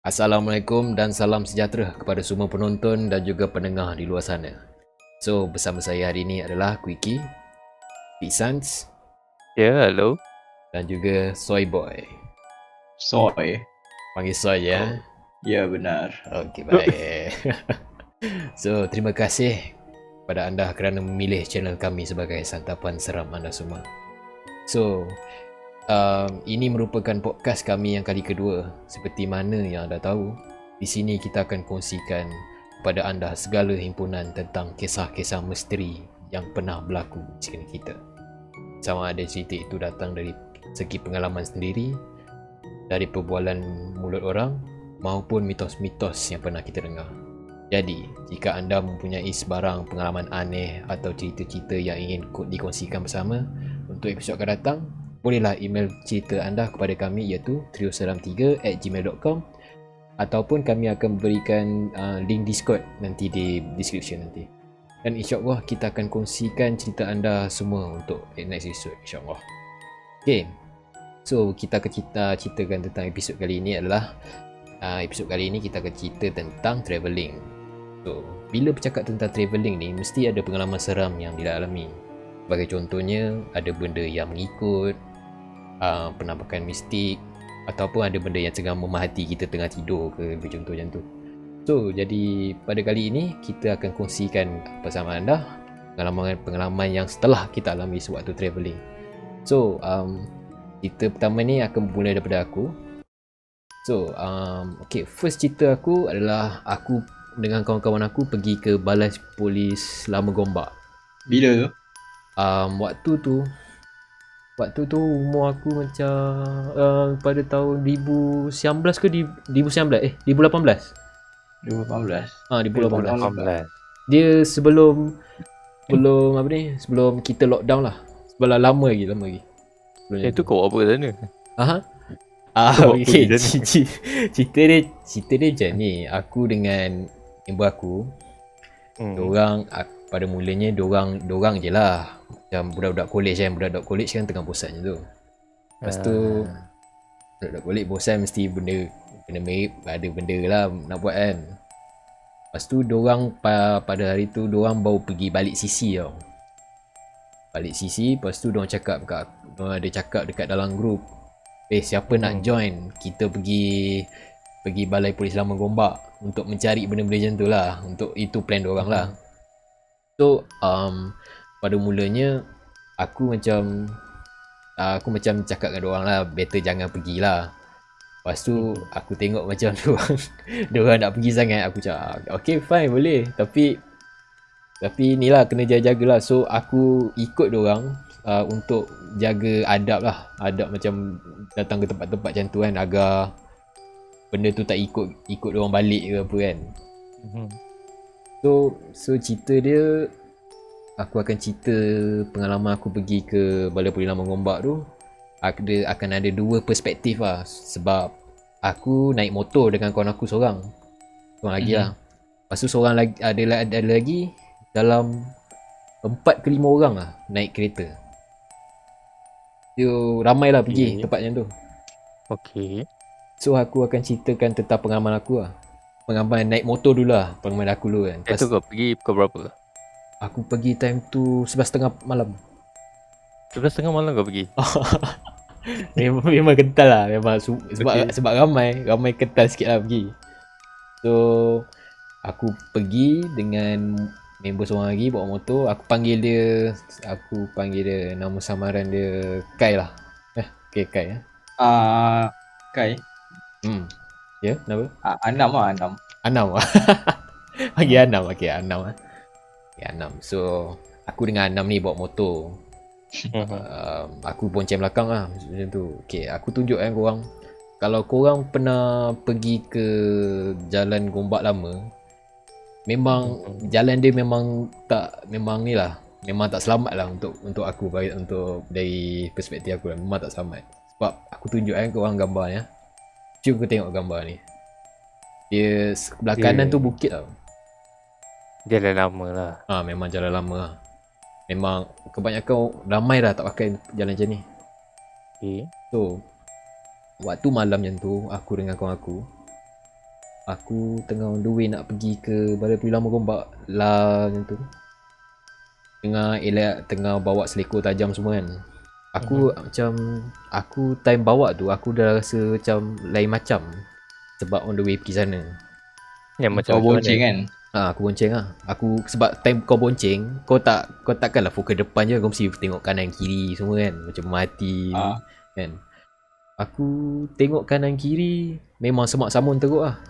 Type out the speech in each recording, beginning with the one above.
Assalamualaikum dan salam sejahtera kepada semua penonton dan juga pendengar di luar sana. So, bersama saya hari ini adalah Quickie, Pisans Ya, halo. dan juga Soy Boy. Soy. Panggil Soy ya. Ya benar. Okey, baik. So, terima kasih kepada anda kerana memilih channel kami sebagai santapan seram anda semua. So, ini merupakan podcast kami yang kali kedua. Seperti mana yang anda tahu, di sini kita akan kongsikan kepada anda segala himpunan tentang kisah-kisah misteri yang pernah berlaku di sekitar kita. Sama ada cerita itu datang dari segi pengalaman sendiri, dari perbualan mulut orang, maupun mitos-mitos yang pernah kita dengar. Jadi, jika anda mempunyai sebarang pengalaman aneh atau cerita-cerita yang ingin dikongsikan bersama untuk episod akan datang, bolehlah email cerita anda kepada kami iaitu trioseram3@gmail.com ataupun kami akan berikan link Discord nanti di description nanti. Dan insyaAllah kita akan kongsikan cerita anda semua untuk next episode insyaAllah. Okay, so kita akan ceritakan tentang episod kali ini adalah episod kali ini kita akan cerita tentang travelling. So, bila bercakap tentang travelling ni mesti ada pengalaman seram yang dialami. Sebagai contohnya, ada benda yang mengikut, penampakan mistik, ataupun ada benda yang tengah memahati kita tengah tidur ke, contoh macam tu. So, jadi pada kali ini kita akan kongsikan bersama anda pengalaman yang setelah kita alami sewaktu travelling. So, cerita pertama ni akan bermula daripada aku. So, okay, first cerita aku adalah aku dengan kawan-kawan aku pergi ke Balai Polis Lama Gombak. Bila tu? Waktu tu umur aku macam pada tahun 2019 ke 2019 2018. 2018. 2018. Dia sebelum sebelum kita lockdown lah. Sebelum lama lagi. Itu kau buat apa kat sana? Okay. Cerita dia macam ni. Aku dengan member aku, diorang pada mulanya diorang je lah macam budak-budak college kan tengah bosan je tu. Lepas tu budak-budak college bosan mesti benda mirip, ada benda lah nak buat kan. Lepas tu diorang pada hari tu diorang baru pergi balik CC tau. Balik CC, lepas tu diorang ada cakap dekat dalam grup, siapa nak join kita pergi Balai Polis Lama Gombak untuk mencari benda-benda macam tu lah. Untuk itu plan diorang lah. So pada mulanya aku macam cakap dengan diorang lah, better jangan pergilah. Lepas tu aku tengok macam diorang nak pergi sangat, aku cakap okay fine boleh, tapi ni lah kena jaga-jaga lah. So aku ikut diorang untuk jaga adab lah, adab macam datang ke tempat-tempat macam tu kan, agar benda tu tak ikut diorang balik ke apa kan. So cerita dia, aku akan cerita pengalaman aku pergi ke Balai Polis Lama Gombak tu. Akan ada dua perspektif lah, sebab aku naik motor dengan kawan aku seorang lagi lah. Lepas tu seorang lagi ada lagi dalam 4 ke 5 orang lah naik kereta. Dia ramai lah pergi tempat macam tu. Okay. So aku akan ceritakan tentang pengalaman aku lah. Pengalaman naik motor dulu lah, pengalaman aku dulu kan. Itu kau pergi pukul berapa? Aku pergi time tu 11.30 malam. 11.30 malam kau pergi? memang kental lah, memang sebab ramai kental sikit lah pergi. So aku pergi dengan member seorang lagi bawa motor. Aku panggil dia nama samaran dia Kai lah. Okay, Kai Kai. Ya, kenapa? Anam. Panggil Anam. Okay, Anam lah. Okay, Anam. So aku dengan Anam ni bawa motor. Aku bonceng belakang lah macam tu. Okay, aku tunjuk kan korang, kalau korang pernah pergi ke Jalan Gombak Lama, memang jalan dia memang ni lah, memang tak selamat lah untuk aku, untuk dari perspektif aku lah, memang tak selamat. Sebab aku tunjuk kan korang gambar ni. Cuba kau tengok gambar ni. Dia sebelah kanan tu bukit tau. Jalan lama lah. Memang jalan lama lah. Memang kebanyakan ramai dah tak pakai jalan macam ni. Okay. So waktu malam macam tu, aku dengan kawan aku Aku tengah on the way nak pergi ke Balai Puli Lama Gombak lah macam tu. Tengah bawa selekor tajam semua kan. Aku macam aku time bawa tu aku dah rasa macam lain macam sebab on the way pergi sana. Yang macam Kau bonceng kan? Aku bonceng lah. Aku sebab time kau bonceng, kau takkanlah fokus depan je, kau mesti tengok kanan kiri semua kan. Macam mati kan. Aku tengok kanan kiri memang semak samun teruk lah.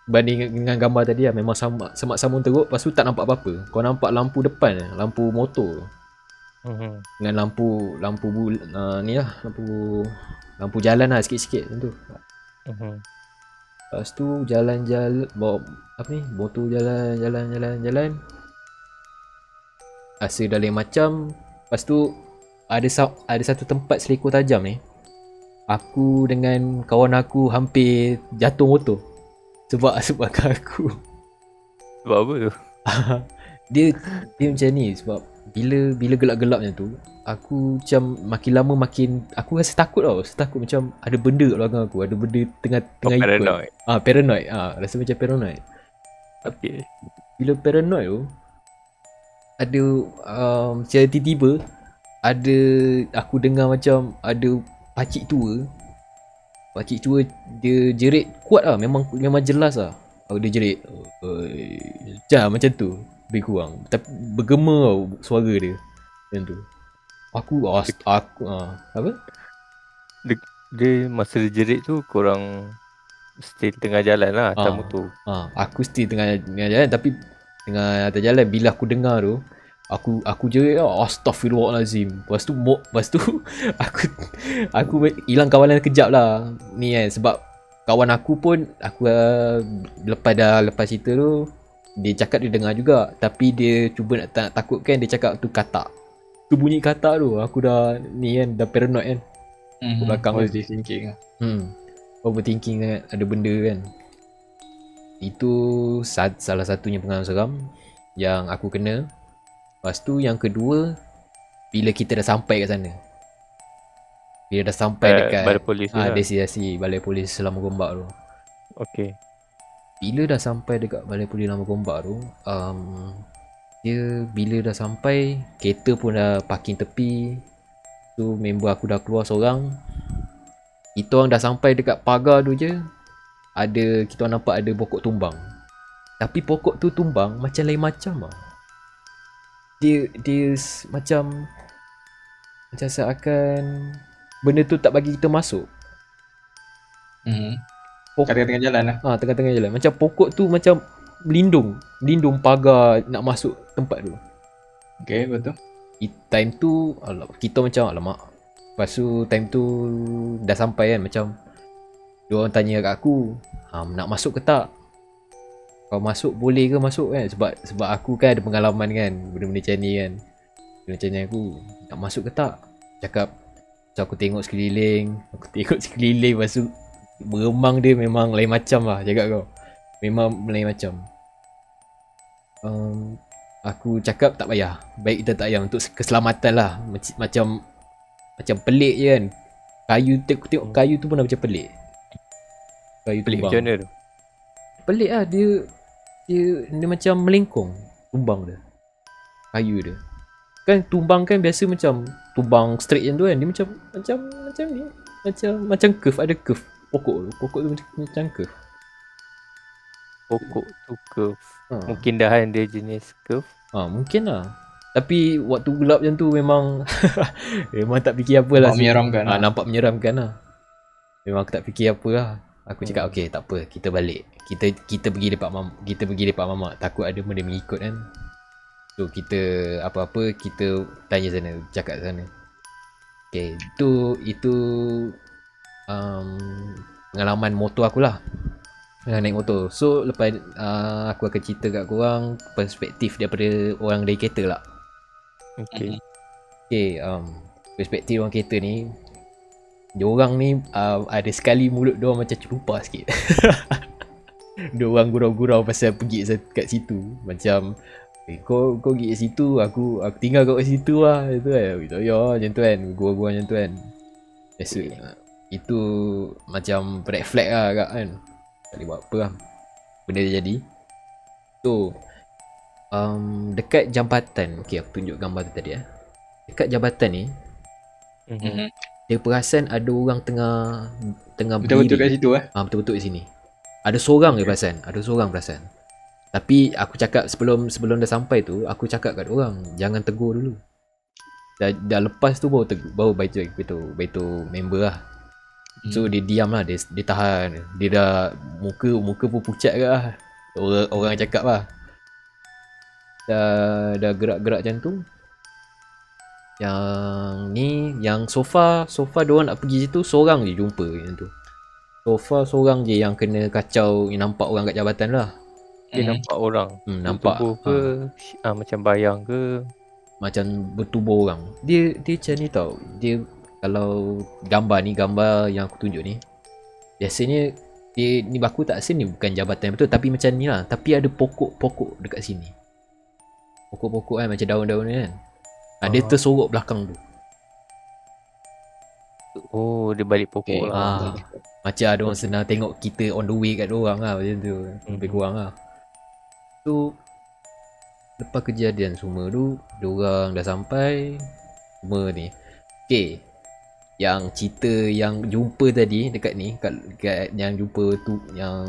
Banding dengan gambar tadi lah, memang semak samun teruk. Lepas tu tak nampak apa-apa. Kau nampak lampu depan, lampu motor. Dengan lampu ni lah, lampu jalan lah sikit-sikit macam tu. Lepas tu jalan-jalan bawa apa ni, motor jalan. Rasa dah lain macam. Lepas tu ada satu tempat selekor tajam ni. Aku dengan kawan aku hampir jatuh motor. Sebab aku. Sebab apa tu? dia macam ni sebab bila gelap-gelap macam tu, aku macam makin lama makin aku rasa takut tau. Takut macam ada benda kat belakang aku, ada benda tengah ikut. Paranoid. Paranoid. Rasa macam paranoid. Okay. Bila paranoid tu ada secara tiba-tiba ada aku dengar macam ada pakcik tua dia jerit kuat lah, memang jelas lah. Dia jerit macam tu lebih kurang, tapi bergema tau suara dia macam tu. Aku apa? Dia masa dia jerit tu korang still tengah jalan lah atas motor. Aku still tengah jalan, tapi tengah atas jalan. Bila aku dengar tu aku jerit astagfirullahalazim. Lepas tu aku hilang kawalan kejap lah ni kan, sebab kawan aku pun lepas cerita tu dia cakap dia dengar juga, tapi dia cuba nak takutkan. Dia cakap tu katak. Tu bunyi katak tu aku dah ni kan, dah paranoid kan. Belakang overthinking. Overthinking kan, ada benda kan. Itu salah satunya pengalaman seram yang aku kena. Lepas tu yang kedua, bila kita dah sampai kat sana. Bila dah sampai dekat Balai Polis tu lah. destinasi Balai Polis Lama Gombak tu. Okay. Bila dah sampai dekat Balai Polis Lama Gombak tu, bila dah sampai, kereta pun dah parking tepi. Tu member aku dah keluar seorang. Kita orang dah sampai dekat pagar tu je, kita orang nampak ada pokok tumbang. Tapi pokok tu tumbang macam lain macam lah. Dia macam seakan benda tu tak bagi kita masuk. Tengah-tengah jalan lah. Tengah-tengah jalan. Macam pokok tu macam melindung pagar nak masuk tempat tu. Okay, betul. Time tu kita macam alamak. Lepas tu time tu dah sampai kan, macam diorang tanya kat aku, nak masuk ke tak? Kalau masuk boleh ke masuk kan? Sebab aku kan ada pengalaman kan benda-benda macam ni kan. Benda macam ni aku nak masuk ke tak? Cakap. So aku tengok sekeliling. Lepas tu beremang dia memang lain macam lah, cakap kau. Memang lain macam. Aku cakap tak payah. Baik kita tak payah, untuk keselamatan lah. Macam pelik je kan. Tengok kayu tu pun dah macam pelik. Kayu Pelik tumbang. macam mana tu? Pelik lah, dia macam melengkung tumbang dia. Kayu dia. Kan tumbang kan biasa macam tumbang straight macam tu kan. Dia macam ni. Macam curve, ada curve. Pokok tu macam curve. Pokok tu curve. Mungkin dahan dia jenis curve. Mungkin lah. Tapi waktu gelap macam tu memang memang tak fikir apa lah. Nampak menyeramkan lah. Memang aku tak fikir apa lah. Aku cakap okay, tak apa, kita balik. Kita pergi lepak mamak. Takut ada benda mengikut kan. So kita apa-apa kita tanya sana, cakap sana. Okay, itu pengalaman motor aku lah. Naik motor. So lepas aku akan cerita kat korang perspektif daripada orang dari kereta lah. Okay. Okay, perspektif orang kereta ni, diorang ni ada sekali mulut diorang macam celupa sikit. Diorang gurau-gurau pasal pergi kat situ. Macam kau pergi kat situ, aku tinggal kau kat situ lah. Itu kan, macam tu kan, gurau-gurau macam tu kan. Itu macam red flag lah kak kan. Tak boleh buat apa lah. benda dia jadi. So dekat jambatan, okay, aku tunjuk gambar tu tadi. Dekat jambatan ni Mhm. dia perasan ada orang tengah Betul-betul kat berdiri. situ Betul-betul di sini. Ada seorang je perasan, ada seorang perasan. Tapi aku cakap sebelum dah sampai tu, aku cakap kat orang, jangan tegur dulu. Dah lepas tu baru baito member lah. So dia diam lah, dia tahan. Dia dah muka pun pucat ke lah. Orang cakap lah. Dah gerak-gerak macam tu. Yang sofa diorang nak pergi situ, seorang je jumpa macam tu. Sofa seorang je yang kena kacau, yang nampak orang kat jabatan lah. Dia nampak orang. Nampak Tubuh ke macam bayang ke. macam bertubuh orang. Dia macam ni tau. Dia kalau gambar yang aku tunjuk ni, biasanya dia ni aku tak rasa ni bukan jabatan betul, tapi macam ni lah. Tapi ada pokok-pokok dekat sini. Pokok-pokok kan, macam daun-daun kan. Dia tersorok belakang tu. Oh, dia balik pokok lah. Macam ada orang senang tengok kita on the way kat diorang lah, macam tu. Lebih kurang lah. So lepas kejadian semua tu, diorang dah sampai semua ni. Okay, yang cerita yang jumpa tadi dekat ni, kat yang jumpa tu, yang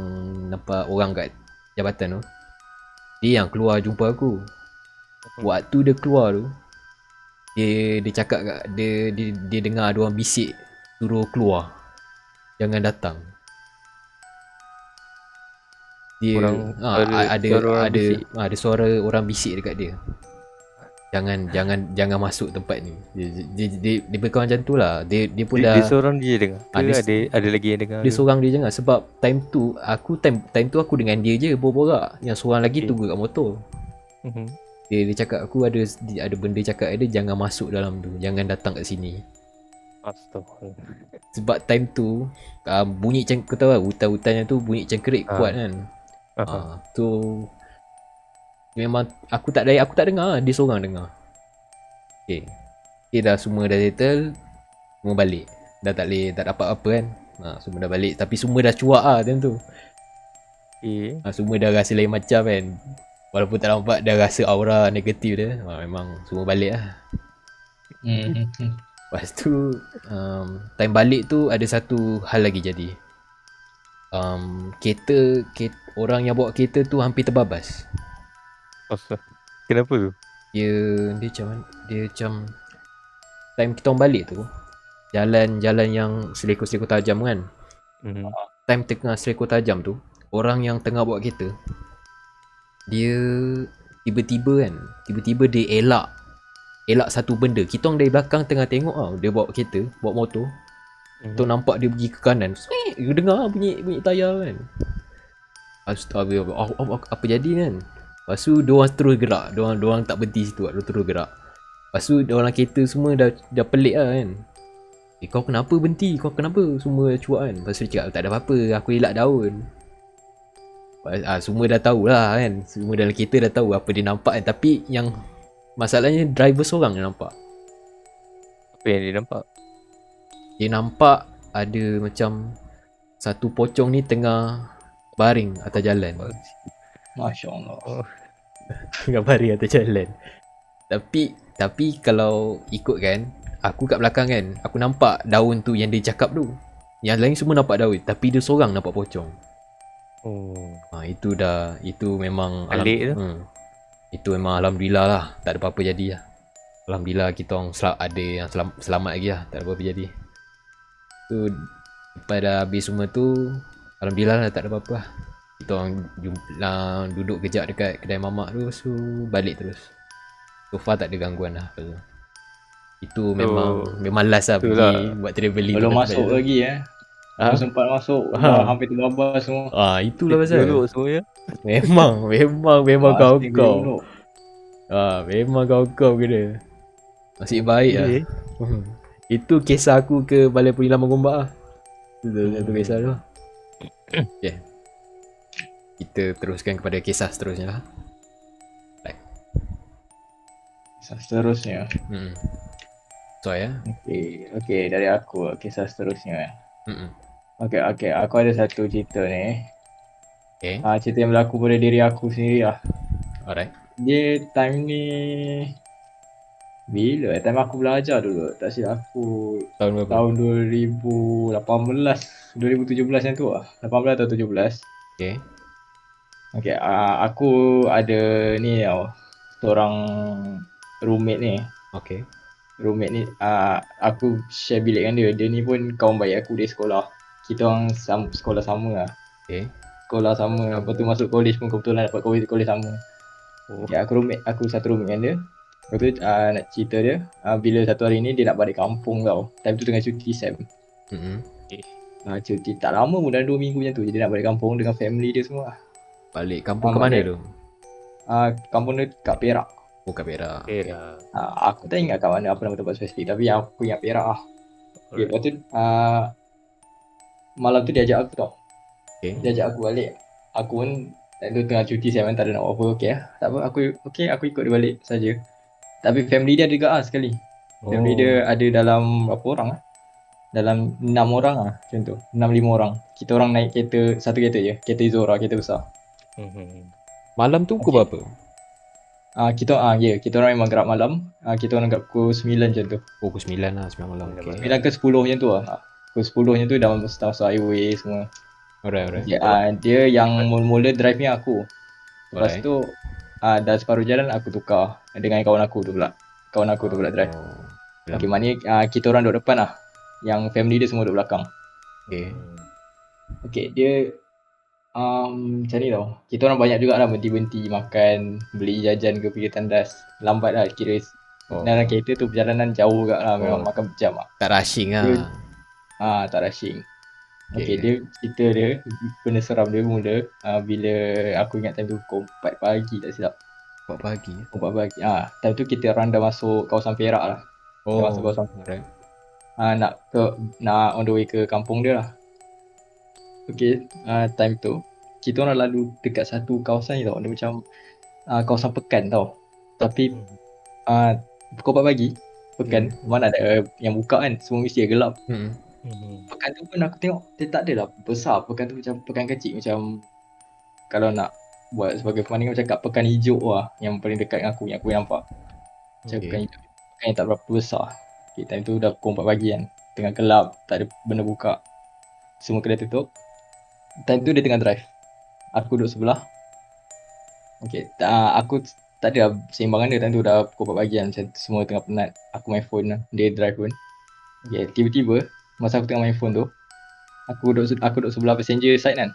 nampak orang kat jabatan tu, dia yang keluar jumpa aku. Waktu dia keluar tu, dia cakap kat dia dengar ada orang bisik suruh keluar, jangan datang. Dia ada suara orang bisik dekat dia, jangan masuk tempat ni. Dia berkawan macam tu lah. Dia pun dah, dia seorang dia dengar ke ada lagi yang dengar dia seorang dia dengar. Sebab time tu aku dengan dia je borak-borak, yang seorang lagi tunggu kat motor. Dia cakap aku ada benda cakap dia, jangan masuk dalam tu, jangan datang kat sini. Astaghfirullah. Sebab time tu bunyi kau tahu lah, hutan-hutannya tu bunyi cengkerik kuat kan. Tu memang aku tak dengar, dia seorang dengar. Okay, dah semua dah settle, semua balik. Dah tak dapat apa kan. Semua dah balik, tapi semua dah cuak lah time tu. Semua dah rasa lain macam kan. Walaupun tak nampak, dah rasa aura negatif dia. Memang semua balik lah. Lepas tu time balik tu ada satu hal lagi jadi. Kereta orang yang bawa kereta tu hampir terbabas. Kenapa tu? Dia macam time kita orang balik tu, jalan yang selekor-selekor tajam kan. Time tengah selekor tajam tu, orang yang tengah bawa kereta, dia tiba-tiba dia elak satu benda. Kita orang dari belakang tengah tengok tau, dia bawa kereta, bawa motor. Tu nampak dia pergi ke kanan. Dia dengar bunyi tayar kan. Astagfirullah, apa jadi kan? Lepas tu diorang terus gerak. Diorang tak berhenti situ, diorang terus gerak. Lepas tu diorang kereta semua dah pelik lah kan. Kau kenapa berhenti? Kau kenapa? Semua cuak kan. Lepas tu dia cakap, tak ada apa-apa, aku elak daun. Semua dah tahu lah kan. Semua dalam kereta dah tahu apa dia nampak kan. Tapi yang masalahnya driver seorang yang nampak. Apa yang dia nampak? Dia nampak ada macam satu pocong ni tengah baring atas jalan. Masya Allah. Tengah baring atas jalan. Tapi kalau ikut kan, aku kat belakang kan, aku nampak daun tu yang dia cakap tu. Yang lain semua nampak daun, tapi dia seorang nampak pocong. Itu memang itu memang alhamdulillah lah, tak ada apa-apa jadi lah. Alhamdulillah kita orang ada yang selamat lagi lah, tak ada apa-apa jadi. Tu lepas dah habis semua tu, alhamdulillah lah, tak ada apa-apa lah. Kita orang duduk kejap dekat kedai mamak tu, so balik terus. So far tak ada gangguan lah. Itu memang last lah pergi buat travelling. Belum masuk lagi belum sempat masuk, hampir terbabas semua. Itulah pasal. Duduk semua ya. Memang kau. Memang kau kena. Nasib baik lah. Itu kisah aku ke Balai Penyelaman Gombak lah. Itu kisah tu. Okay, kita teruskan kepada kisah seterusnya lah. Kisah seterusnya. So ya. Okay, dari aku kisah seterusnya. Okay, aku ada satu cerita ni. Okay. Cerita yang berlaku pada diri aku sendiri lah. Alright. Dia time ni bila? Time aku belajar dulu. Tak silap aku Tahun berapa? tahun 2018, 2017 yang tu lah. 18 atau 17. Okay. Okay, aku ada ni tau. Seorang roommate ni. Okay. Roommate ni, aku share bilik dengan dia. Dia ni pun kawan baik aku dari sekolah. Kita orang sekolah sama lah. Okay. Sekolah sama. Lepas tu masuk college pun kebetulan dapat college sama. Oh. Okay, aku satu roommate dengan dia. Lepas tu nak cerita dia, bila satu hari ni dia nak balik kampung tau. Time tu tengah cuti Sem. Mm-hmm. Cuti tak lama pun, dah 2 minggu macam tu. Dia nak balik kampung dengan family dia semua. Balik kampung ke mana tu? Kampung dia kat Perak. Oh, kat Perak. Okay lah. Aku tak ingat kat mana, apa nama tempat spesifik. Tapi aku ingat Perak lah. Okay, lepas tu malam tu dia ajak aku tau. Okay. Dia ajak aku balik. Aku pun time tu tengah cuti Sem, tak ada nak apa. Okay lah. Tak apa, aku ikut dia balik saja. Tapi family dia ada juga sekali. Family dia ada dalam berapa orang lah? Dalam 6 orang lah macam tu. 6-5 orang. Kita orang naik kereta, satu kereta je. Kereta Zora, kereta besar. Malam tu pukul berapa? Kita orang memang gerak malam. Kita orang gerak pukul 9 macam tu. Oh, pukul 9 lah, 9 malam. Okay. 9 ke 10 macam tu lah. Pukul 10 macam tu dah masuk highway semua. Alright. Dia yang mula-mula drive ni aku. Lepas Alright. tu dah separuh jalan aku tukar dengan kawan aku tu pula. Kawan aku tu pula drive. Okay, maknanya kita orang duduk depan lah. Yang family dia semua duduk belakang. Okay. Okay, dia macam ni tau. Kita orang banyak juga lah berhenti-berhenti makan, beli jajan ke pergi tandas. Lambat lah kira. Dalam kereta tu perjalanan jauh juga lah. Memang makan berjam lah. Tak rushing lah. Tak rushing. Okay, dia cerita dia, benda seram dia mula bila aku ingat time tu pukul 4 pagi tak silap. 4 pagi. 4 pagi. Time tu kita orang dah masuk kawasan Perak lah. Dah masuk kawasan Alright. nak on the way ke kampung dia lah. Okay, time tu kita orang lalu dekat satu kawasan ni tau. Dia macam kawasan pekan tau. Tapi pukul 4 pagi pekan, mana ada yang buka kan, semua mesti gelap. Pekan tu pun aku tengok dia tak adalah besar. Pekan tu macam pekan kecil, macam kalau nak buat sebagai perbandingan macam kat pekan hijau lah, yang paling dekat dengan aku, yang aku nampak. Macam pekan hijau, pekan yang tak berapa besar. Okay, time tu dah pukul 4 pagi kan, tengah gelap, tak ada benda buka, semua kedai tutup. Time tu dia tengah drive, aku duduk sebelah. Okay, aku tak ada seimbangan dia. Time tu dah pukul 4 pagi kan, macam semua tengah penat. Aku main phone lah, dia drive pun. Okay, tiba-tiba masa aku tengah main phone tu, aku duduk sebelah passenger side kan.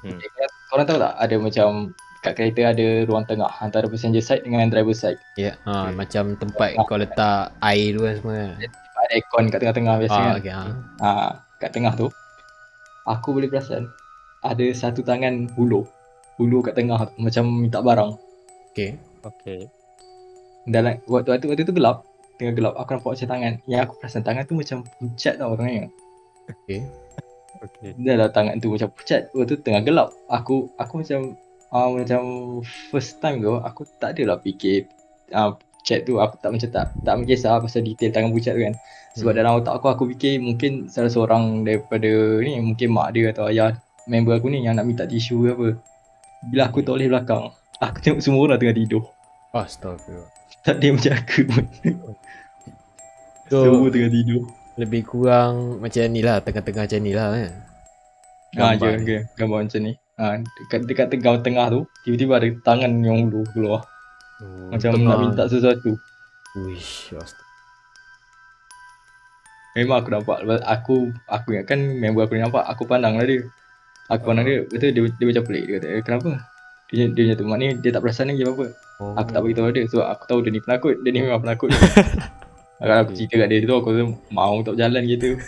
Okay, korang tahu tak ada macam kat kereta ada ruang tengah antara passenger side dengan driver side. Ya, macam tempat kau letak air tu kan semua. Ada aircon kat tengah-tengah biasa kan. Okay, kat tengah tu aku boleh perasan ada satu tangan hulur kat tengah tu, macam minta barang. Okay. Dalam waktu tu gelap, tengah gelap, aku nampak macam tangan. Yang aku perasan tangan tu macam pucat tau tangannya. Okay. Dah lah tangan tu macam pucat. Waktu tu tengah gelap. Aku macam first time tu aku tak adalah fikir pucat tu. Aku tak mengisah pasal detail tangan pucat tu kan. Sebab dalam otak aku fikir mungkin salah seorang daripada ni, mungkin mak dia atau ayah member aku ni yang nak minta tisu ke apa. Bila aku toleh belakang, aku tengok semua orang tengah tidur. Astagfirullah. Tak ada yang menjaga pun. So, semua tengah tidur. Lebih kurang macam ni lah, tengah-tengah macam ni lah kan. Gambar macam ni. Dekat tengah tu, tiba-tiba ada tangan yang hulur keluar. Macam nak minta sesuatu. Uish, Memang aku nampak. Aku ingatkan member aku ni nampak. Aku pandang lah dia. Aku pandang dia. Betul dia macam pelik. Dia kata, kenapa? Dia macam tu. Maknanya dia tak perasan lagi apa-apa. Aku tak beritahu dia. So aku tahu dia ni penakut. Dia ni memang penakut. Kalau aku cerita kat dia tu, aku rasa mau tak berjalan gitu.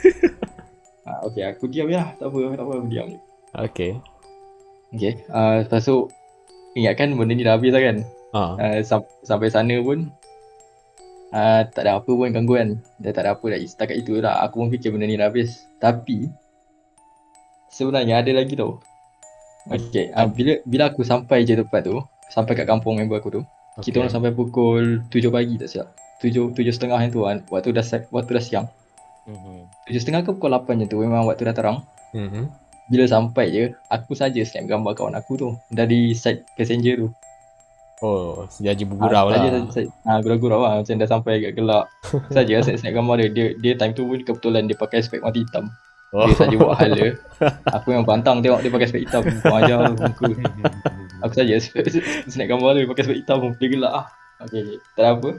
Okay, aku diam je lah. Tak apa, aku diam je. Okay. Lepas tu ingatkan benda ni dah habis lah kan. Sampai sana pun tak ada apa pun gangguan. Dah tak ada apa dah. Setakat itu lah. Aku pun fikir benda ni dah habis. Tapi sebenarnya ada lagi tau. Okay, bila aku sampai je tempat tu, sampai kat kampung member aku tu, kita orang sampai pukul 7 pagi tak silap. 7.30 yang tu kan. Waktu dah siang. 7.30 ke pukul 8 je tu, memang waktu dah terang. bila sampai je, aku saja snap gambar kawan aku tu dari side passenger tu. Oh, sejaja bergurau Saja lah. gurau-gurau lah macam dah sampai agak gelap. Saja snap gambar dia time tu pun kebetulan dia pakai spek mata hitam. Oh. Dia saja buat hala. Aku yang pantang tengok dia pakai spek hitam. Kau ajar muka. Aku saja snap gambar dia pakai spek hitam. Dia gelak ah. Okay, tak ada apa.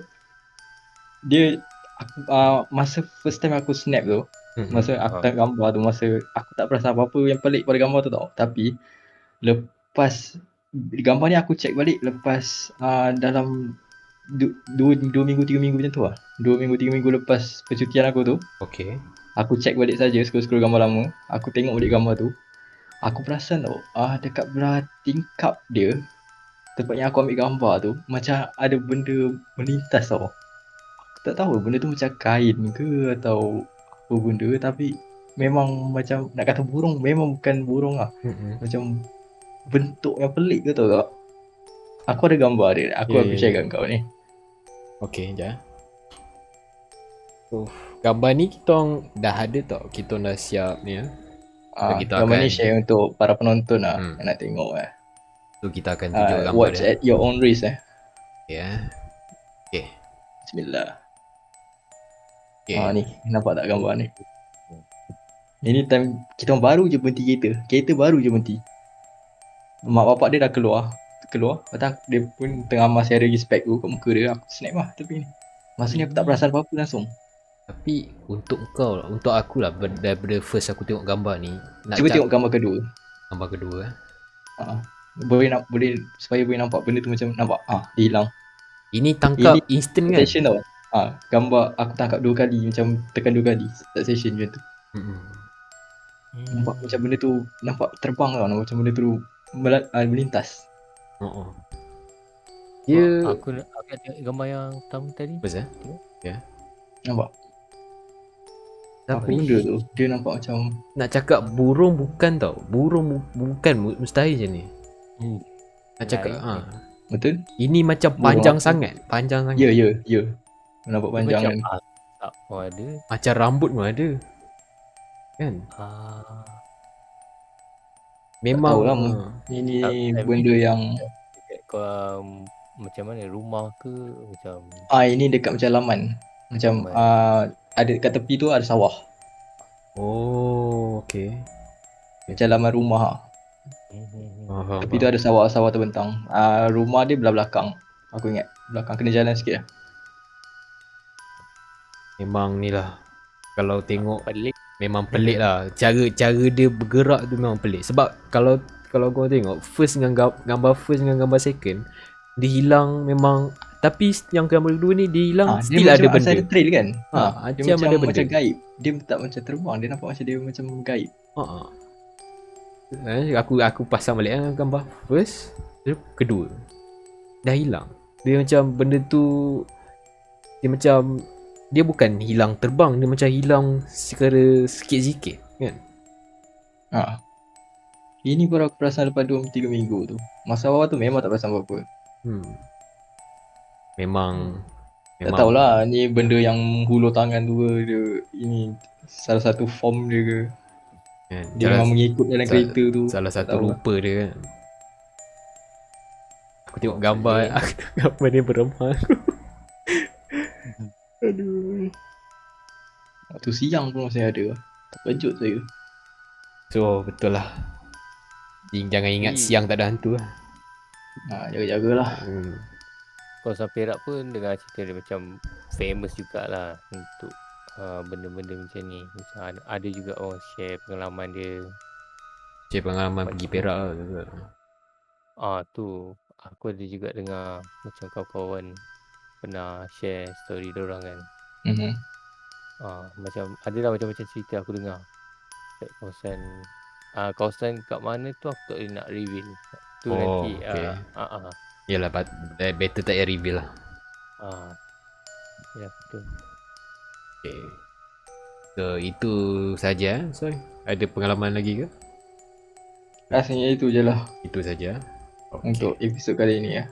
Dia aku, masa first time aku snap tu, masa aku tengok gambar tu, masa aku tak perasan apa-apa yang pelik pada gambar tu tau. Tapi lepas gambar ni aku check balik lepas dalam 2 minggu 3 minggu macam tu lah. 2 minggu 3 minggu lepas percutian aku tu, Okay. aku check balik saja scroll gambar lama. Aku tengok balik gambar tu. Aku perasan tau, dekat belah tingkap dia, tempat yang aku ambil gambar tu, macam ada benda melintas tau. Aku tak tahu benda tu macam kain ke atau apa benda, tapi memang macam nak kata burung, memang bukan burung lah. Macam bentuk yang pelik ke tau tak? Aku ada gambar dia, aku share kat kau ni. Okay, sekejap. So, gambar ni kita orang dah ada tau. Kita orang dah siap ni ya. Kita Gambar ni akan- share untuk para penonton lah yang nak tengok lah. So kita akan tunjuk gambar Watch dia. at your own risk Ya. Okay. Bismillah. Okay. Ni nampak tak gambar ni? Ini time kita orang baru je berhenti kereta. Kereta baru je berhenti. Mak bapak dia dah keluar. Lepas dia pun tengah masih ada respect tu kat muka dia. Aku snap lah tapi ni. Masa ni aku tak perasan apa-apa langsung. Tapi untuk kau lah, untuk aku lah, daripada first aku tengok gambar ni, nak Cuba tengok gambar kedua. gambar kedua Boleh supaya boleh nampak benda tu macam nampak. Dia hilang. Ini tangkap instant kan? Session tau. Gambar aku tangkap 2 kali, macam tekan 2 kali start session macam tu. Nampak macam benda tu nampak terbang tau, nampak macam benda tu melintas. Dia Aku nak tengok gambar yang tamu tadi. Betul? Nampak? Apa Tapi benda tu? Dia nampak macam nak cakap burung bukan tau. Burung bukan mustahil je ni. Nak cakap betul? ini macam Burung panjang apa? sangat. Panjang sangat. Ya. Nampak panjang Macam kan. tak pun ada. Macam rambut pun ada. Kan? Memang tahulah, ini benda yang kau macam mana, rumah ke macam ini dekat macam laman. Macam ada kat tepi tu ada sawah. Oh, okay. Macam laman rumah. Tepi tu ada sawah terbentang. Rumah dia belah belakang. Aku ingat belakang kena jalan sikit lah. Memang ni lah. Kalau tengok pelik. memang pelik lah. Cara dia bergerak tu memang pelik. Sebab kalau kau tengok first dengan gambar first dengan gambar second, dia hilang memang. Tapi yang gambar kedua ni dia hilang still ada benda. Dia trail kan. Dia macam ada benda. Macam gaib. Dia tak macam terbang. Dia nampak macam dia macam gaib. Aku pasang balik gambar first, kedua dah hilang. Dia macam benda tu, dia macam dia bukan hilang terbang, dia macam hilang secara sikit-sikit kan. Ini baru aku perasan lepas 2-3 minggu tu. Masa awal tu memang tak perasan apa-apa. Memang tak tahulah ni benda yang hulur tangan tu dia, ini salah satu form dia ke. Dia memang mengikut dalam kereta tu. Salah satu rupa dia kan. Aku tengok gambar gambar dia beremah. Aduh. Waktu siang pun masih ada. Terkejut saya. So betul lah. Jangan ingat siang tak ada hantu lah. Jaga-jagalah. Kawasan Perak pun dengar cerita dia macam famous jugalah untuk benda-benda macam ni. Macam ada juga orang share pengalaman dia. Share pengalaman pergi Perak lah. Tu aku ada juga dengar macam kawan-kawan pernah share story diorang kan. Macam adalah macam-macam cerita aku dengar. Kawasan kat mana tu aku tak boleh nak reveal. Tu nanti yalah, better tak payah reveal lah. Ya betul. Okay. So itu saja. So ada pengalaman lagi ke? Rasanya itu je lah. Itu saja. Untuk episod kali ini ya.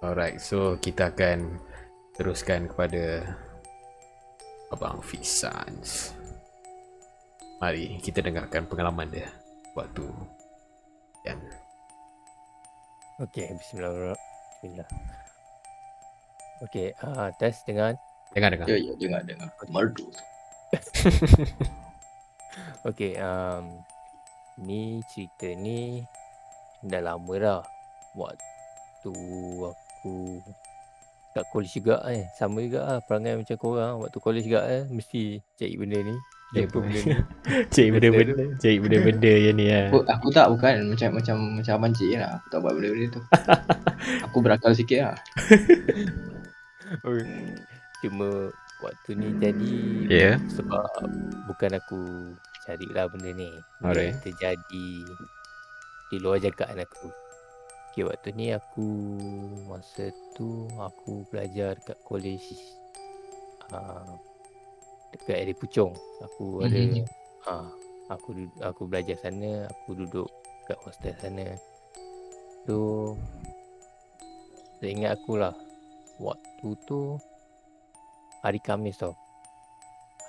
Alright, so kita akan teruskan kepada Abang Fisans. Mari kita dengarkan pengalaman dia waktu kan. Okey, bismillah. Okey, test dengan. Dengar. Ya, dengar. Merdu. Okey, ni cerita ni dah lama dah. Waktu aku kat college juga sama juga lah perangai macam korang. Waktu college juga mesti cari benda ni, jumpa benda ni. Cari benda-benda yang ni lah. Aku tak, bukan macam abang cik lah. Aku tak buat benda-benda tu. Aku berakal sikit lah. Cuma waktu ni jadi Ya. sebab bukan aku carilah benda ni. Dia Alright. terjadi di luar jangkaan aku. Okay, waktu ni masa tu aku belajar dekat college dekat area Puchong. Aku ada aku belajar sana, aku duduk kat hostel sana. So seingat aku lah, waktu tu hari Khamis tau.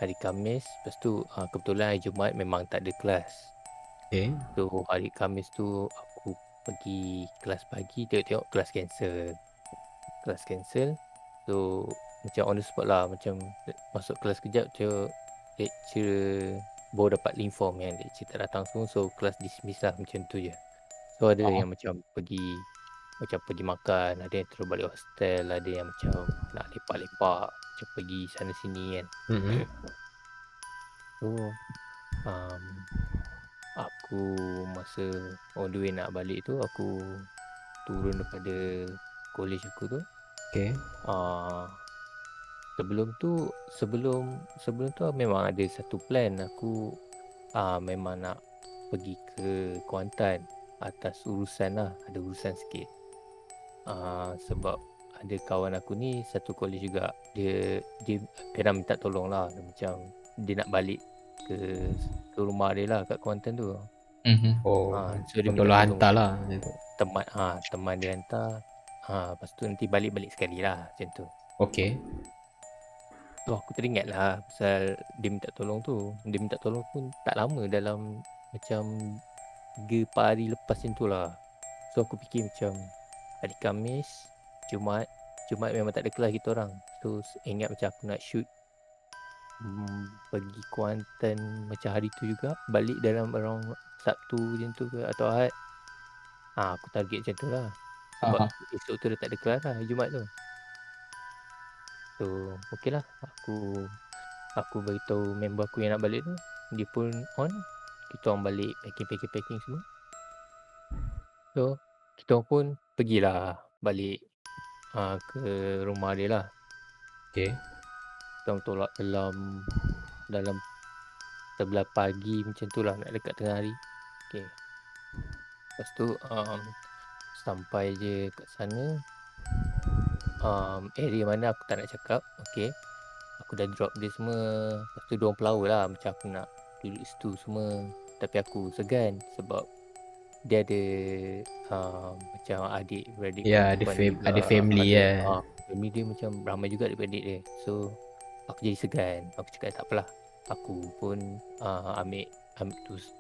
Hari Khamis, lepas tu kebetulan hari Jumaat memang tak ada kelas. Okay. So hari Khamis tu aku pergi kelas pagi, tengok kelas cancel. So macam on the spot lah, macam masuk kelas kejap je lecturer baru dapat inform yang lecturer tak datang semua. So kelas dismiss lah, macam tu je. So ada yang macam pergi makan, ada yang terus balik hostel, ada yang macam nak lepak-lepak, macam pergi sana sini kan. So aku masa on the way nak balik tu, aku turun daripada college aku tu. Okay. Sebelum tu memang ada satu plan. Aku memang nak pergi ke Kuantan atas urusan lah, ada urusan sikit. Sebab ada kawan aku ni satu college juga, dia nak minta tolong lah. Macam dia nak balik ke rumah dia lah kat Kuantan tu. So dia tolong hantar lah. Teman dia hantar. Lepas tu nanti balik sekali lah, macam tu. Okay. So aku teringat lah pasal dia minta tolong tu. Dia minta tolong pun tak lama, dalam macam 3-4 hari lepas macam tu lah. So aku fikir macam hari Khamis, Jumaat memang tak ada kelas kita orang. So ingat macam aku nak shoot pergi Kuantan macam hari tu juga, balik dalam around Sabtu macam tu ke atau Ahad. Aku target macam tu lah. Sebab esok tu dah tak ada kelas lah, hari Jumaat tu. So okey lah, aku beritahu member aku yang nak balik tu. Dia pun on. Kita orang balik packing semua. So kita orang pun pergilah balik ke rumah dia lah. Okay. Kita orang tolak dalam 11 pagi macam tu lah, nak dekat tengah hari. Okay. Lepas tu sampai je kat sana, area mana aku tak nak cakap. Okay, aku dah drop dia semua. Lepas tu diorang pelawa lah, macam aku nak duduk situ semua. Tapi aku segan sebab dia ada macam adik-beradik. Ya, ada family ya. Family dia macam ramai juga adik-beradik dia. So aku jadi segan. Aku cakap tak apalah, aku pun ambil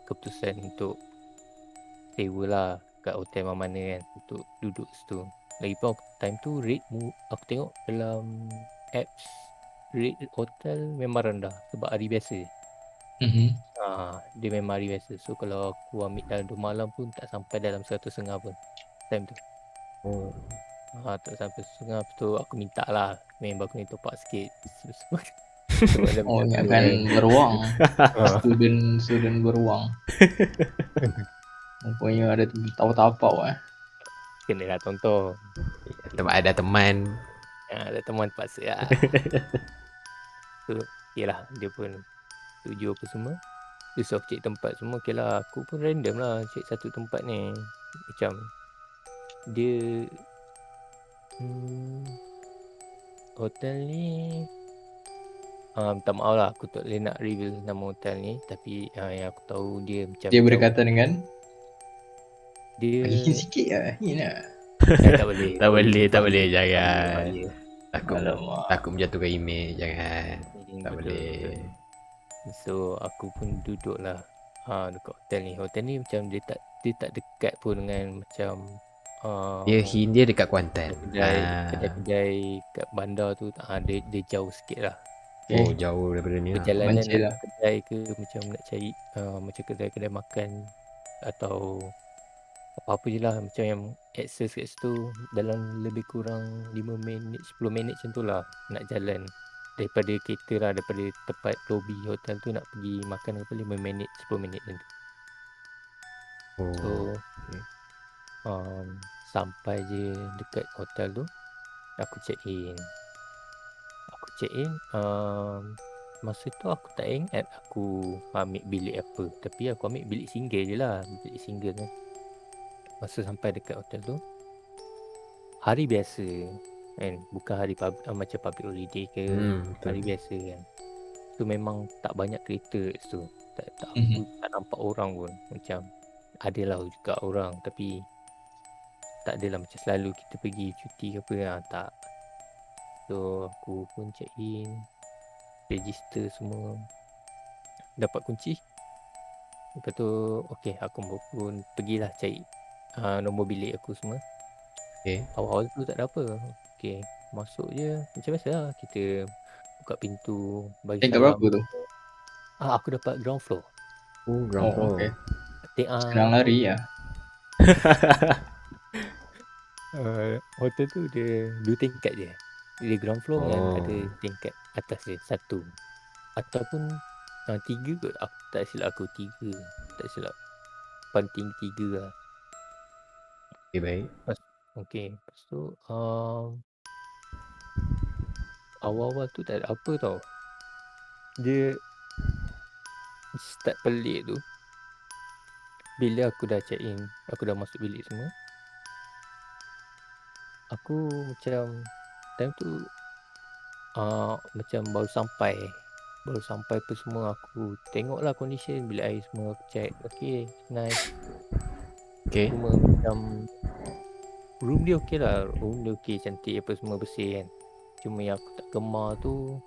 keputusan untuk sewa lah kat hotel mana kan, untuk duduk situ. Lagipun time tu rate aku tengok dalam apps, rate hotel memang rendah sebab hari biasa. Dia memang hari biasa. So kalau aku ambil dalam 2 malam pun tak sampai dalam 150 pun time tu. Tak sampai 150. Lepas tu aku minta lah member aku ni top up sikit. Ingatkan beruang. Student beruang. Rupanya ada tapau-tapau Kena lah tonton. Ada teman. Ada teman terpaksa lah. So yelah, dia pun tuju apa semua. Dia suruh cek tempat semua. Okay lah, aku pun random lah cek satu tempat ni. Macam dia hotel ni minta maaf lah, aku tak boleh nak reveal nama hotel ni. Tapi yang aku tahu dia macam dia berkaitan dengan dia bagi sikit lah. Ni lah. tak boleh, jangan. Takut menjatuhkan image, jangan. Tak boleh. So aku pun duduk lah dekat hotel ni. Hotel ni macam dia tak dekat pun dengan macam Dia dekat Kuantan. kedai-kedai kat bandar tu. Dia jauh sikit lah. Oh, Okay. jauh daripada ni lah. Perjalanan Mancil nak lah. kedai ke macam nak cari macam kedai-kedai makan atau apa-apa je lah, macam yang access kat situ dalam lebih kurang 5 minit 10 minit macam tu lah nak jalan daripada kereta lah, daripada tempat lobby hotel tu nak pergi makan apa 5 minit 10 minit macam tu. So Oh, okay. sampai je dekat hotel tu aku check in. Masa tu aku tak ingat aku ambil bilik apa, tapi aku ambil bilik single je lah, bilik single kan. Masa sampai dekat hotel tu hari biasa kan, bukan hari macam public holiday ke, hari Betul. biasa kan. Tu memang tak banyak kereta kat situ. Aku Mhm. tak nampak orang pun. Macam adalah juga orang, tapi tak adalah macam selalu kita pergi cuti ke apa lah, tak. So aku pun check in, register semua, dapat kunci. Lepas tu okay, aku pun pergilah cari nombor bilik aku semua. Okay. Awal-awal tu tak ada apa. Okay, masuk je macam biasa lah. Kita buka pintu, bagi Tingkat salam. berapa tu? Aku dapat ground floor. Oh, ground Oh, floor. okay. Tengah Senang lari lah. hotel tu dia 2 tingkat je. Dia ground floor dengan Oh. ada tingkat atas dia 1. Ataupun 3 kot. Aku tak silap aku 3. Tak silap. Paling tinggi 3 lah. Okay, baik. Okay. Lepas tu awal-awal tu tak ada apa tau. Dia start pelik tu bila aku dah check in, aku dah masuk bilik semua. Aku macam time tu macam baru sampai apa semua. Aku tengoklah condition bilik air semua, aku check. Okay, nice. Okay. Cuma macam room dia okay lah. Room dia okay, cantik apa semua, bersih kan. Cuma yang aku tak gemar tu,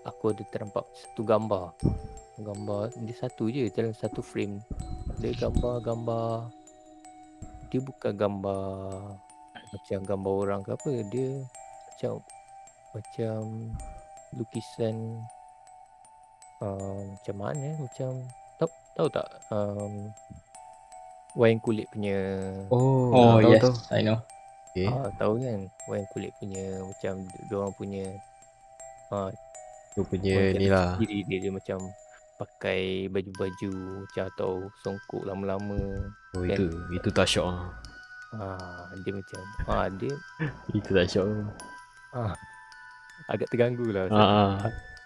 aku ada ternampak satu gambar dia satu je dalam satu frame. Dia gambar dia bukan gambar macam gambar orang ke apa. Dia macam lukisan macam mana, macam tahu tak wayang kulit punya. Oh, Oh, tahu yes. tahu. I know. Okay. Tahu kan wayang kulit punya, macam diorang punya Tu punya orang ni kata lah. sendiri dia macam pakai baju-baju macam atau songkok lama-lama Oh, kan. itu tak syok ah. Dia macam dia Itu tak syok. agak terganggu lah.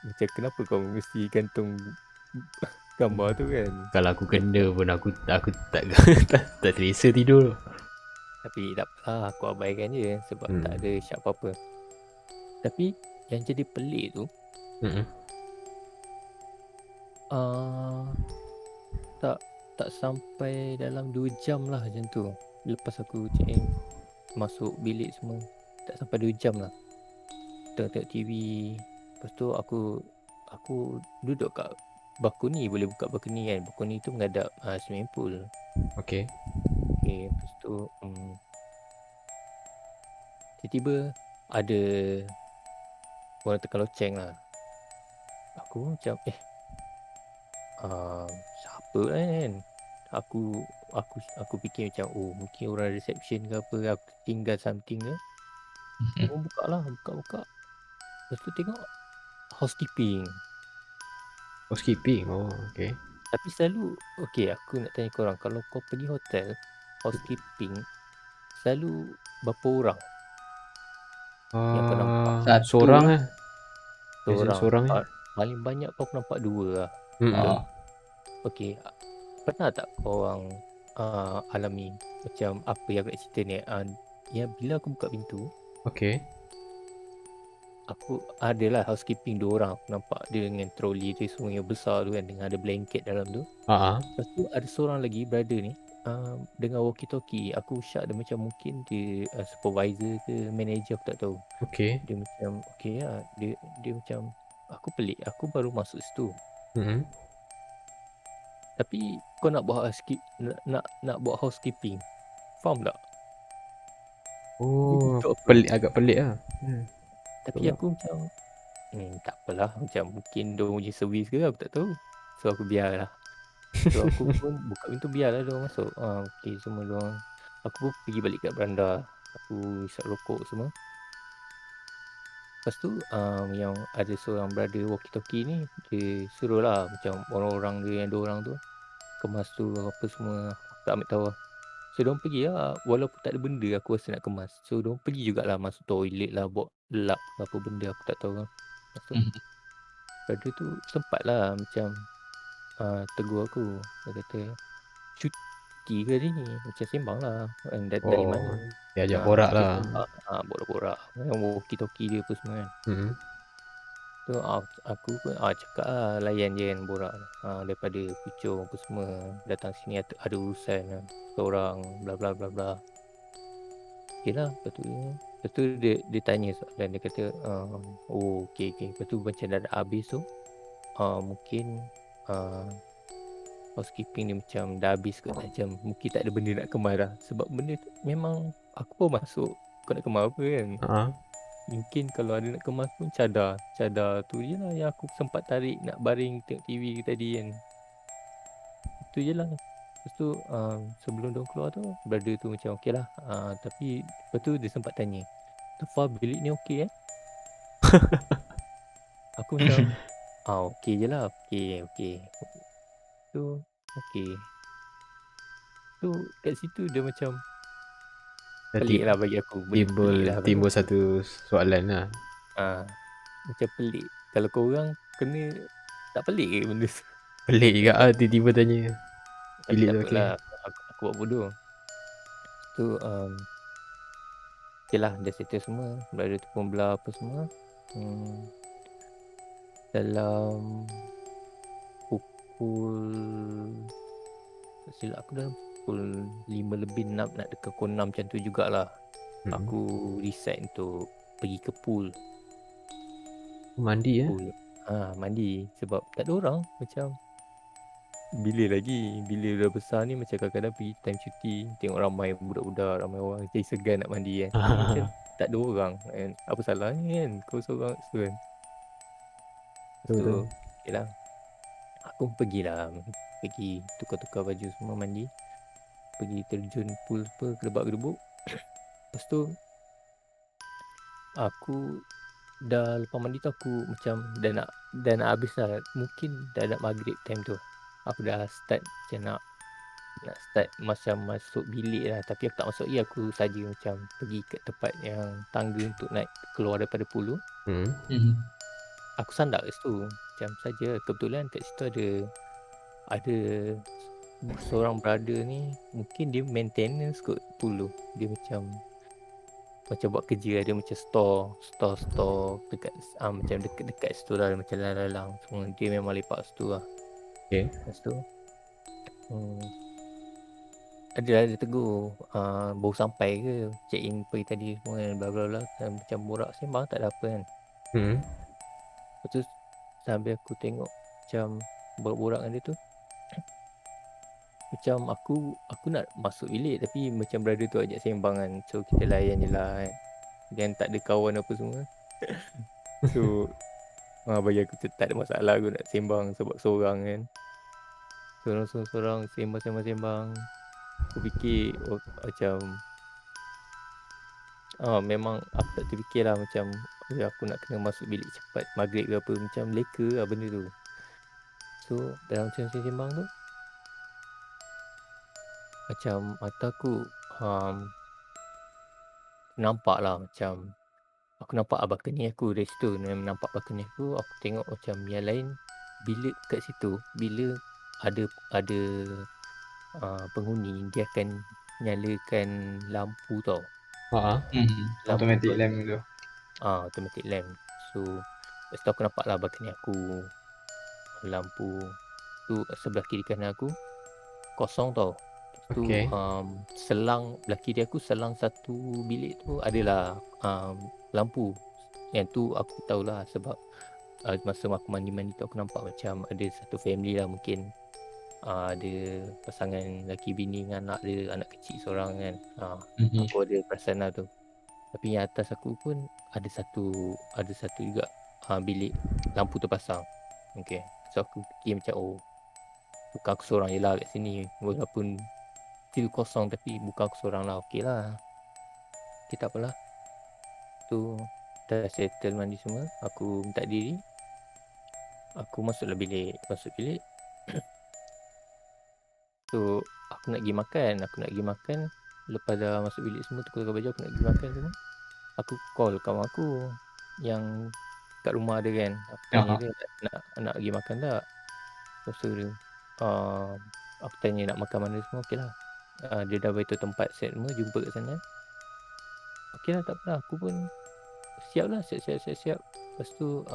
Macam kenapa kau mesti gantung gambar tu kan. Kalau aku kena pun aku tak tak terisa tidur. Tapi tak apalah, aku abaikan je sebab tak ada syak apa-apa. Tapi yang jadi pelik tu tak sampai dalam 2 jam lah macam tu. Lepas aku check in, masuk bilik semua, tak sampai 2 jam lah. Tengok TV. Lepas tu aku duduk kat balkoni. Boleh buka balkoni kan. Balkoni tu menghadap swimming pool. Okay. Okay, lepas tu tiba-tiba ada orang tekan loceng lah. Aku macam siapa kan. Aku fikir macam mungkin orang reception ke apa, aku tinggal something ke. Aku buka lah, buka. Lepas tu tengok housekeeping. Oh, okay. Tapi selalu okay, aku nak tanya korang, kalau kau pergi hotel housekeeping selalu berapa orang yang kau nampak? Satu Seorang lah. Biasanya seorang Paling banyak kau nampak 2 lah. Okay, pernah tak korang alami macam apa yang aku nak cerita ni? Ya, bila aku buka pintu, Okay. aku adalah housekeeping 2 orang. Aku nampak dia dengan trolley dia semua yang besar tu kan, dengan ada blanket dalam tu. Lepas tu ada seorang lagi brother ni dengan walkie talkie. Aku syak dia macam mungkin dia supervisor ke manager, aku tak tahu. Okay. Dia macam okay lah, dia macam aku pelik, aku baru masuk situ. Hmm. Tapi kau nak buat nak buat housekeeping. Faham tak? Oh, Untuk apa? agak pelik lah. Tapi Betul. aku macam tak apalah, macam mungkin diorang punya servis ke aku tak tahu. So aku biarlah. So aku pun buka pintu, biarlah diorang masuk. Okay, semua diorang. Aku pun pergi balik kat beranda. Aku isap rokok semua. Lepas tu yang ada seorang brother walkie-talkie ni, dia suruh lah macam orang-orang dia yang 2 orang tu kemas tu apa semua. Aku tak ambil tahu lah. So diorang pergi lah, walaupun tak ada benda aku rasa nak kemas. So diorang pergi jugalah masuk toilet lah, buat lap ke apa benda aku tak tahu lah. Lepas tu brother tu sempat lah macam tegur aku. Dia kata, cuti ke hari ni? Macam sembang lah. Dari mana? Oh, dia ajak borak Macam lah. sembang. Borak-borak. Yang walkie-talkie dia apa semua kan. Hmm. Tu aku pun cakap lah, layan je kan borak. Daripada pucung apa semua. Datang sini ada urusan lah. Seorang bla bla bla bla. Okay lah. Lepas tu dia tanya soalan. Dia kata, oh okay. Lepas tu macam dah habis tu. Mungkin housekeeping ni macam dah habis kot, macam mungkin tak ada benda nak kemas dah. Sebab benda tu memang aku pun masuk. Kau nak kemas apa kan? Mungkin kalau ada nak kemas pun cadar tu je lah yang aku sempat tarik nak baring tengok TV tadi kan. Itu je lah. Lepas tu sebelum diorang keluar tu, brother tu macam okey lah. Tapi lepas tu dia sempat tanya, Tafah, bilik ni okey Aku macam okey je lah. Okey. Tu okey. Tu kat situ dia macam pelik lah bagi aku. Benda pelik lah bagi Timbul aku. satu soalan lah. Macam pelik. Kalau korang kena, tak pelik ke benda tu? Pelik juga lah tiba-tiba tanya. Tapi Bilik tak tu okey. apalah, aku buat bodoh. Tu okay lah, dah settle semua. Brother tu pun belah apa semua. Dalam pukul, tak silap aku dalam pukul 5 lebih 6, nak dekat pukul 6 macam tu jugalah. Aku decide untuk pergi ke pool. Mandi Pool. Mandi. Sebab tak ada orang. Macam bila dah besar ni, macam kadang-kadang pergi time cuti, tengok ramai budak-budak, ramai orang, jadi segan nak mandi kan. Ni macam tak ada orang kan. Apa salahnya kan, kau seorang tu kan. Lepas tu Betul. okay lah, aku pergilah, pergi tukar-tukar baju semua, mandi, pergi terjun pool apa, gedebak-gedebuk. Lepas tu aku dah lepas mandi tu, aku macam dah nak habis lah. Mungkin dah nak maghrib time tu. Aku dah start macam nak start macam masuk bilik lah. Tapi aku tak masuk lagi. Aku saja macam pergi ke tempat yang tangga untuk naik keluar daripada pool tu. Aku sandak kat situ macam saja. Kebetulan kat situ ada seorang brother ni, mungkin dia maintenance kot pool tu. Dia macam buat kerja. Dia macam store dekat macam dekat situ lah. Dia macam lalang semua. Dia memang lepak situ lah. Okay. Lepas tu ada tegur, baru sampai ke, check in pagi tadi semua kan, bla bla bla. Macam borak sembang, tak ada apa kan. Lepas tu sambil aku tengok macam borak-borak dengan dia tu, macam aku nak masuk bilik, tapi macam brother tu ajak sembang kan. So kita layan je lah kan. Dan tak ada kawan apa semua. So bagi aku tak ada masalah aku nak sembang sebab seorang kan. Seorang sembang. Aku fikir macam memang aku tak terfikir lah macam aku nak kena masuk bilik cepat maghrib ke apa, macam leka lah benda tu. So dalam macam sembang tu, macam mata aku nampak lah, macam aku nampak balcony aku dari situ. Nampak balcony aku tengok macam yang lain bila kat situ, bila ada penghuni, dia akan nyalakan lampu tau. Automatic lamp tu. Automatic lamp. So lepas tu aku nampak lah balcony aku, lampu tu sebelah kiri kanan aku kosong tau. Lepas tu selang belah kiri aku, selang satu bilik tu adalah lampu. Yang tu aku tahulah sebab masa aku mandi-mandi tu aku nampak macam ada satu family lah, mungkin ada pasangan lelaki bini dengan anak dia, anak kecil seorang kan. Aku ada perasan lah tu. Tapi yang atas aku pun ada satu juga bilik lampu terpasang. Okay. So aku fikir macam bukan aku seorang je lah kat sini. Walaupun still kosong tapi bukan aku seorang lah. Okay lah. Okay, tak apalah. Tu dah settle mandi semua. Aku minta diri. Aku masuk bilik. So aku nak pergi makan. Lepas dah masuk bilik semua, tukar baju, aku nak pergi makan semua. Aku call kawan aku yang kat rumah dia kan. Aku tanya dia nak pergi makan tak. Lepas tu dia aku tanya nak makan mana semua. Okey lah. Dia dah beritahu tempat set semua, jumpa kat sana. Okey lah, tak apalah. Aku pun siap lah, siap. Lepas tu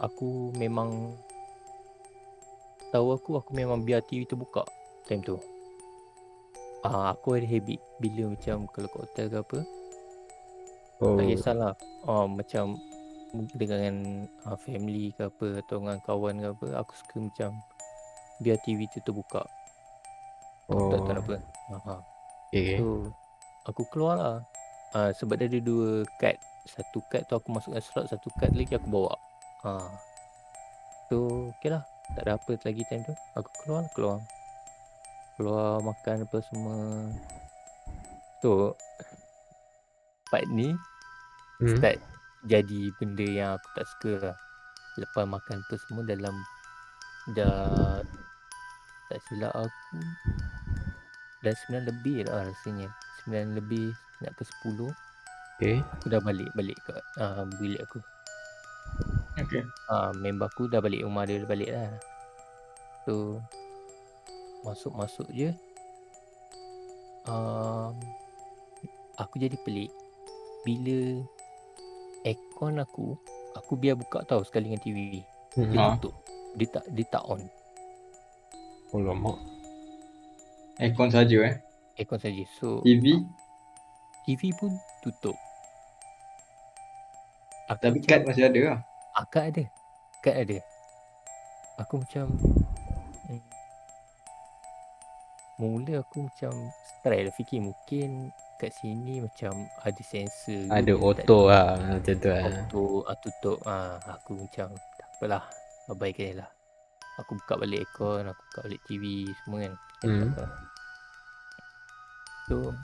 aku memang aku memang biar TV terbuka time tu. Aku ada habit bila macam kalau kat hotel ke apa, tak kisahlah macam dengan family ke apa atau dengan kawan ke apa, aku suka macam biar TV tu terbuka. Aku tak tahu kenapa. Okay. So aku keluar lah. Sebab dia ada 2 kad. Satu kad tu aku masukkan slot, satu kad lagi aku bawa. So okay lah, tak ada apa lagi time tu. Aku keluar makan apa semua. So part ni start jadi benda yang aku tak suka lah. Lepas makan apa semua dalam dah tak silap aku dah 9 lebih lah rasanya. 9 lebih nak ke 10. Okay. Aku dah balik ke bilik aku. Okay. Member aku dah balik rumah dia, balik lah. So masuk je. Aku jadi pelik bila aircon aku biar buka tau sekali dengan TV. Dia tutup. Dia tak on. Alamak. Aircon saja Aircon saja. So TV pun tutup. Tapi kad masih ada lah. Kad ada. Aku macam mula aku macam stress lah, fikir mungkin kat sini macam ada sensor, ada auto lah macam tu lah. Auto tutup. Aku macam tak apalah, abaikan je lah. Aku buka balik aircon, aku buka balik TV semua kan. Tak apa. So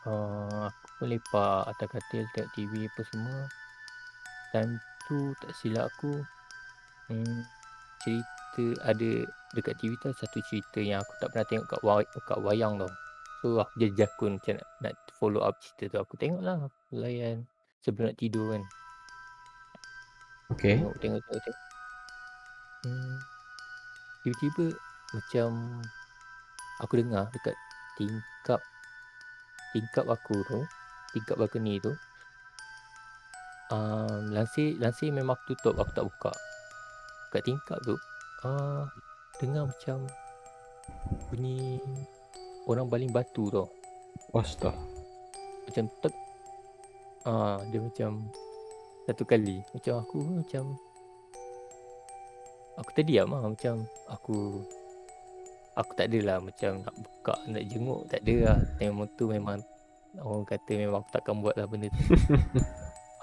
aku pun lepak atas katil tengok TV apa semua. Time tu tak silap aku cerita ada dekat TV tu satu cerita yang aku tak pernah tengok kat wayang tau. So aku jadi jakun macam nak follow up cerita tu. Aku tengok lah, aku layan sebelum nak tidur kan. Okay. Tengok. Tiba-tiba macam aku dengar dekat tingkap aku tu, tingkap balcony tu, lansir memang aku tutup, aku tak buka. Kat tingkap tu dengar macam bunyi orang baling batu tau. Astaga. Macam tek. Dia macam satu kali. Macam aku terdiam lah. Macam aku tak adalah macam nak buka, nak jenguk, tak ada lah. Memang tu memang orang kata memang aku takkan buat lah benda tu.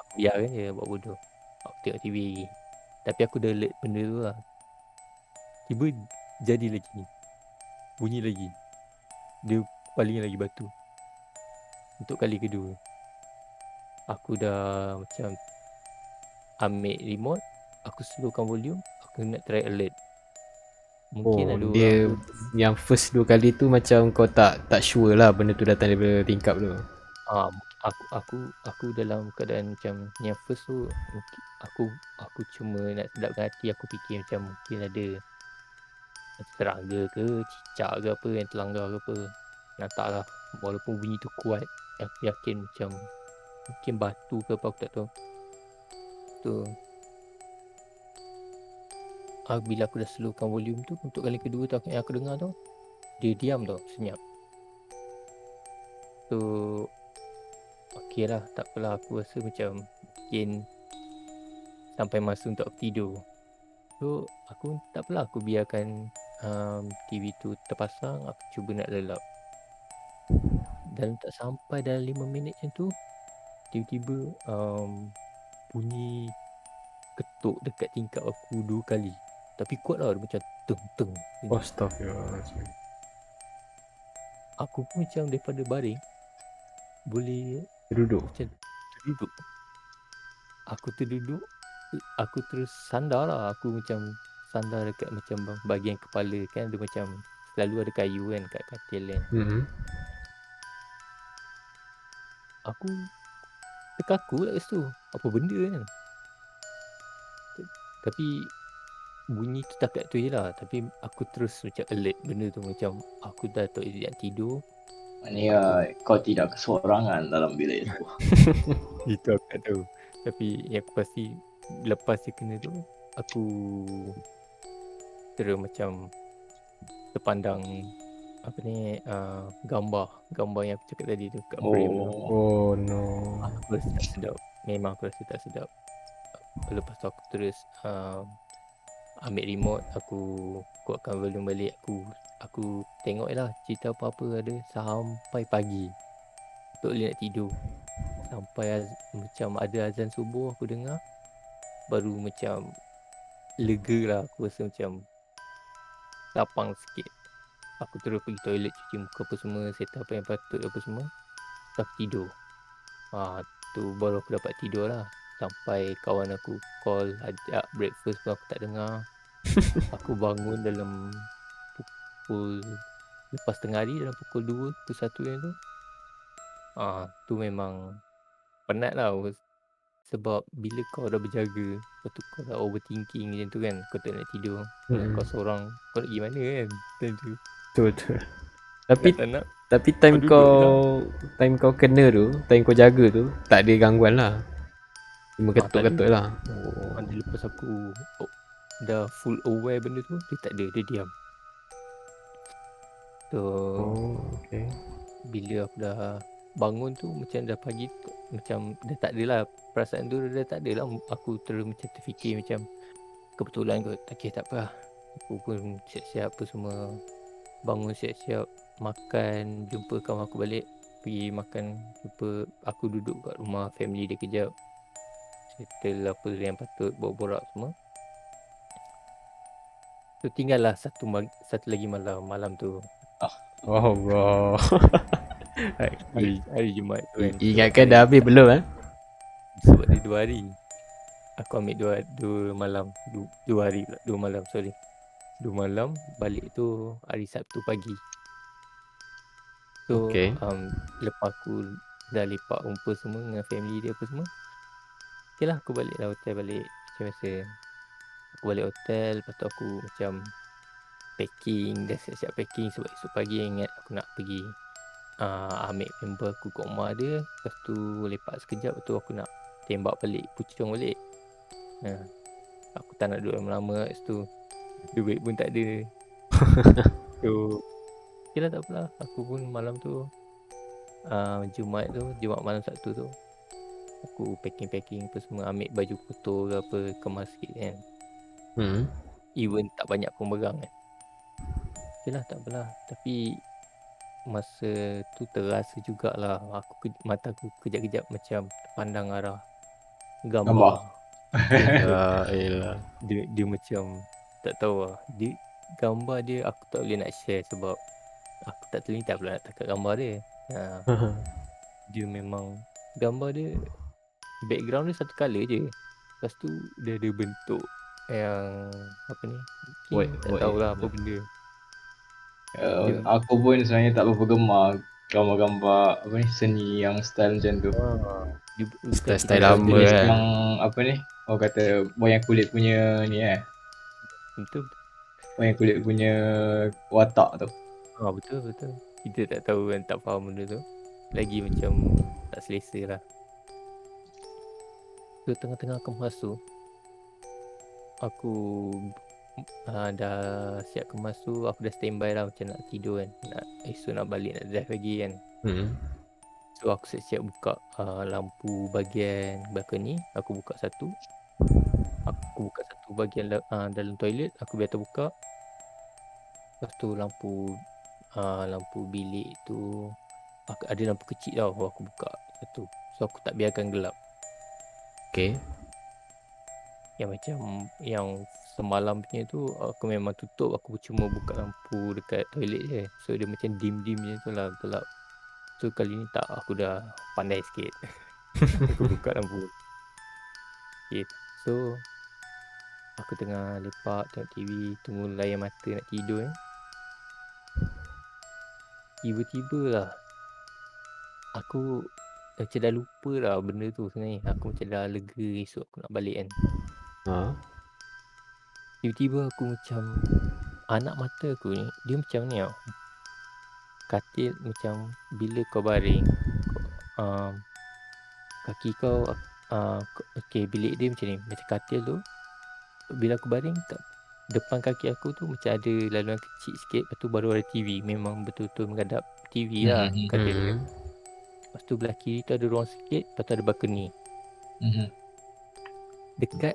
Aku biarkan je buat bodoh. Aku tengok TV lagi. Tapi aku dah alert benda tu lah. Tiba jadi lagi. Bunyi lagi. Dia baling lagi batu. Untuk kali kedua. Aku dah macam ambil remote, aku slowkan volume, aku nak try alert. Mungkin ada dia orang tu, yang first 2 kali tu macam kau tak sure lah benda tu datang daripada tingkap tu. aku dalam keadaan macam yang first tu, aku cuma nak sedapkan hati. Aku fikir macam mungkin ada serangga ke cicak ke apa yang terlanggar ke apa. Nak tak lah, walaupun bunyi tu kuat, aku yakin macam mungkin batu ke apa, aku tak tahu. Tu bila aku dah slowkan volume tu untuk kali kedua tu, yang aku dengar tu dia diam tau, senyap. So okey lah, tak apalah. Aku rasa macam mungkin sampai masa untuk aku tidur. So aku tak apalah, aku biarkan TV tu terpasang, aku cuba nak lelap. Dan tak sampai dalam 5 minit macam tu, tiba-tiba bunyi ketuk dekat tingkap aku 2 kali. Tapi kuat lah, dia macam teng-teng. Astaghfirullahaladzim. Aku pun macam daripada baring boleh Duduk. macam terduduk. Aku terduduk, aku terus sandar lah. Aku macam sandar dekat macam bahagian kepala kan, ada macam selalu ada kayu kan kat katil kan. Aku terkaku lah kat situ. Apa benda kan. Tapi bunyi tu takat tu je lah. Tapi aku terus macam alert benda tu. Macam aku dah tak tidur. Maknanya kau tidak kesorangan dalam bilik itu. Itu aku tak tahu. Tapi yang aku pasti lepas dia kena tu, aku terus macam terpandang apa ni, gambar yang aku cakap tadi tu kat frame tu. Oh no. Aku rasa tak sedap. Memang aku rasa tak sedap. Lepas tu aku terus ambil remote, aku kuatkan volume balik, aku tengok lah cerita apa-apa ada sampai pagi. Tak boleh nak tidur. Sampai macam ada azan subuh aku dengar, baru macam lega lah. Aku rasa macam lapang sikit. Aku terus pergi toilet, cuci muka apa semua, set up yang patut apa semua. Tak tidur. Tu baru aku dapat tidur lah. Sampai kawan aku call ajak breakfast pun aku tak dengar. Aku bangun dalam pukul lepas tengah hari, dalam pukul 2, pukul 1 yang tu. Tu memang penat lah. Sebab bila kau dah berjaga, lepas tu kau dah overthinking macam tu kan, kau tak nak tidur. Kalau kau seorang, kau nak pergi mana kan time tu. Betul. Tapi Tak nak. tapi time Kau duduk kena tu, time kau jaga tu, tak ada gangguan lah. Cuma tak ketuk-ketuk ada. lah. Dia lepas aku dah full aware benda tu, dia tak ada, dia diam. So Okay. bila aku dah bangun tu macam dah pagi tu, macam dah tak ada lah perasaan tu, dah tak ada lah. Aku terus macam terfikir macam kebetulan kot, tak apa lah. Aku pun siap-siap apa semua, bangun siap-siap, makan, jumpa kawan aku balik, pergi makan, jumpa aku duduk kat rumah family dia kejap, settle apa yang patut, borak-borak semua. So tinggal lah satu lagi malam tu. Oh bro. Hari Jumaat tu kan. Ingatkan dah habis belum Sebab dia 2 hari. Aku ambil 2 malam. 2 hari pula. 2 malam, sorry. 2 malam, balik tu hari Sabtu pagi. So Okay. lepas aku dah lepak rumput semua dengan family dia apa semua, okay lah, aku balik lah hotel balik macam biasa. Aku balik hotel, lepas tu aku macam packing, dah siap-siap packing sebab esok pagi ingat aku nak pergi ambil member aku kat rumah dia. Lepas tu lepak sekejap, lepas tu aku nak tembak balik, pucung balik. Aku tak nak duduk lama-lama kat situ. Duit pun tak ada. So okay lah, tak apalah. Aku pun malam tu Jumaat malam Sabtu tu, aku packing apa semua, ambil baju kotor ke apa, kemas sikit kan. Even tak banyak pun pegang kan. Okay lah, tak apalah. Tapi masa tu terasa jugalah mata aku kejap-kejap macam pandang arah gambar. Dia macam tak tahu lah. Dia gambar dia aku tak boleh nak share sebab aku tak terlintas pula nak takat gambar dia. Dia memang gambar dia, background dia satu colour je. Lepas tu dia ada bentuk yang apa ni, tak tahulah apa benda. Aku pun sebenarnya tak berapa gemar gambar-gambar apa ni, seni yang style macam tu. Style lama kan. Yang apa ni, orang kata wayang kulit punya ni Betul. Wayang kulit punya watak tu. Betul. Kita tak tahu kan, tak faham benda tu. Lagi macam tak selesa lah. So tengah-tengah kemas tu, aku dah siap kemas tu, aku dah standby lah macam nak tidur kan, esok nak balik, nak drive lagi kan. So aku siap-siap buka lampu bahagian balcony, aku buka satu. Aku buka satu bahagian dalam toilet, aku biar terbuka. Lepas tu lampu bilik tu ada lampu kecil tau, aku buka satu. So aku tak biarkan gelap. Okay. Yang macam yang semalam punya tu aku memang tutup, aku cuma buka lampu dekat toilet je. So dia macam dim-dim je tu lah, gelap. So kali ni tak, aku dah pandai sikit. Aku buka lampu. Okay. So aku tengah lepak tengok TV, tunggu layan mata nak tidur Tiba-tiba lah aku macam dah lupa lah benda tu sebenarnya. Aku macam dah lega esok aku nak balik kan. Ha. Tiba-tiba aku macam anak mata aku ni dia macam ni tau. Katil macam bila kau baring kaki kau okay, bilik dia macam ni, macam katil tu bila aku baring kat depan kaki aku tu macam ada laluan kecil sikit, lepas tu baru ada TV, memang betul-betul menghadap TV lah katil dia. Lepas tu belah kiri tu ada ruang sikit, lepas tu ada balcony. Dekat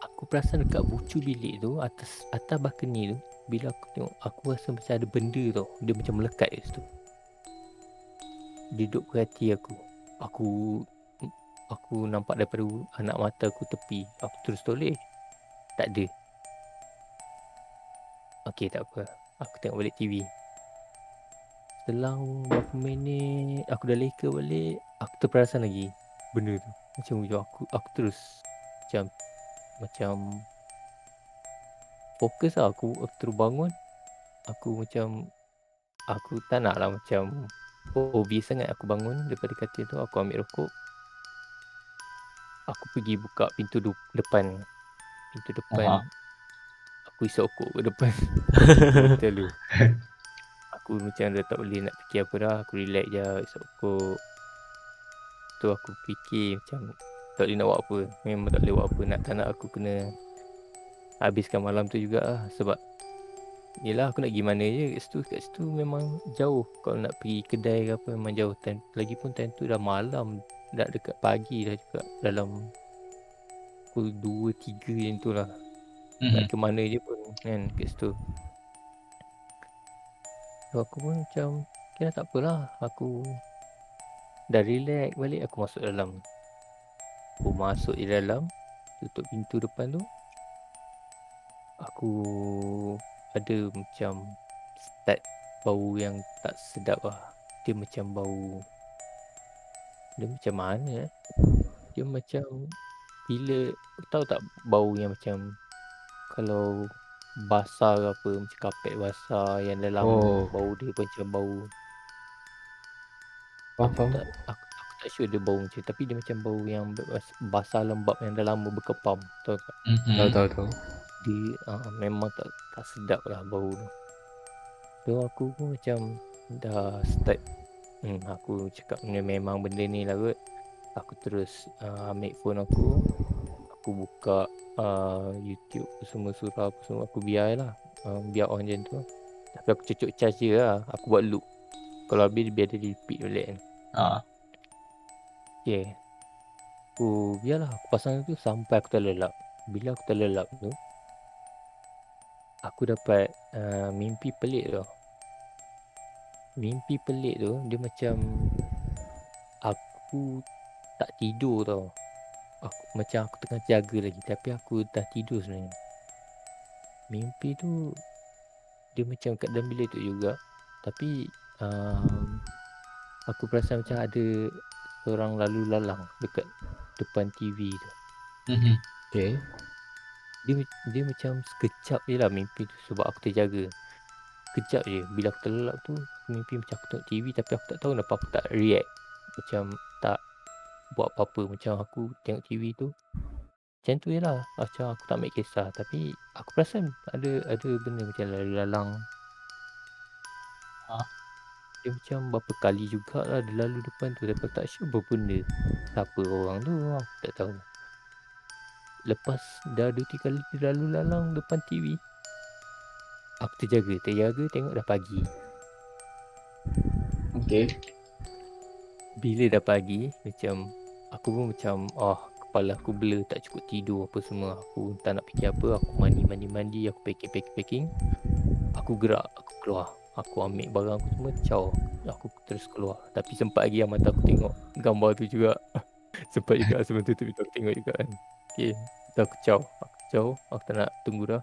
aku perasan dekat bucu bilik tu, atas balcony tu, bila aku tengok, aku rasa macam ada benda tau, dia macam melekat kat situ. Dia duduk perhati aku. Aku nampak daripada anak mata aku tepi. Aku terus toleh, tak ada. Okey, tak apa, aku tengok balik TV. Selang berapa minit aku dah leka balik, aku terperasan lagi benda tu. Macam aku terus macam fokus lah. Aku terus bangun. Aku macam aku tak nak lah macam obvious sangat. Aku bangun daripada katil tu, aku ambil rokok, aku pergi buka pintu depan. Aku isap rokok ke depan hotel tu. Aku macam dah tak boleh nak fikir apa dah. Aku relax je, isap rokok. Tu aku fikir macam tak boleh nak buat apa. Memang tak boleh buat apa. Tak nak aku kena habiskan malam tu jugalah. Sebab yelah, aku nak pergi mana je kat situ memang jauh. Kalau nak pergi kedai ke apa memang jauh. Lagipun time tu dah malam, dah dekat pagi dah juga, dalam pukul 2-3 macam tu lah. Nak ke mana je pun kan kat situ. So aku pun macam kira tak apalah. Aku dah relax balik, aku masuk dalam. Aku masuk di dalam, tutup pintu depan tu. Aku ada macam start bau yang tak sedap lah. Dia macam bau, dia macam mana dia macam bila tahu tak bau yang macam kalau basah ke apa, macam kapet basah yang dah lama, bau dia macam bau Faham. aku tak sure dia bau macam, tapi dia macam bau yang basah lembab yang dah lama berkepam, tahu tak? Tahu. Dia memang tak sedap lah bau tu. So aku pun macam dah start aku cakap memang benda ni lah kot. Aku terus ambil phone aku buka YouTube semua, surah apa semua aku biar lah, biar on macam tu. Tapi aku cucuk charge je lah, aku buat loop. Kalau habis biar dia repeat balik kan. Okay, aku biarlah, aku pasang tu sampai aku terlelap. Bila aku terlelap tu, aku dapat mimpi pelik tau. Mimpi pelik tu dia macam aku tak tidur tau. Macam aku tengah jaga lagi, tapi aku dah tidur sebenarnya. Mimpi tu dia macam kat dalam bilik tu juga, tapi aku perasan macam ada seorang lalu lalang dekat depan TV tu. Okay. Dia macam sekejap je lah mimpi tu, sebab aku terjaga. Sekejap je. Bila aku terlelap tu, aku mimpi macam aku tengok TV, tapi aku tak tahu kenapa aku tak react, macam tak buat apa-apa. Macam aku tengok TV tu macam tu je lah, macam aku tak ambil kisah. Tapi aku perasan ada benda macam lalang. Dia macam berapa kali jugalah dia lalu depan tu, tapi aku tak sure berapa benda. Siapa orang tu aku tak tahu. Lepas dah 2-3 kali dia lalu lalang depan TV, aku terjaga tengok dah pagi. Okay. Bila dah pagi, macam aku pun macam kepala aku blur, tak cukup tidur apa semua. Aku tak nak fikir apa, aku mandi, aku packing. Aku gerak, aku keluar. Aku ambil barang aku semua, caw. Aku terus keluar. Tapi sempat lagi yang mata aku tengok gambar tu juga. Sempat juga sebelum tutup itu aku tengok juga kan. Okay, tu aku caw. Aku tak nak tunggu dah.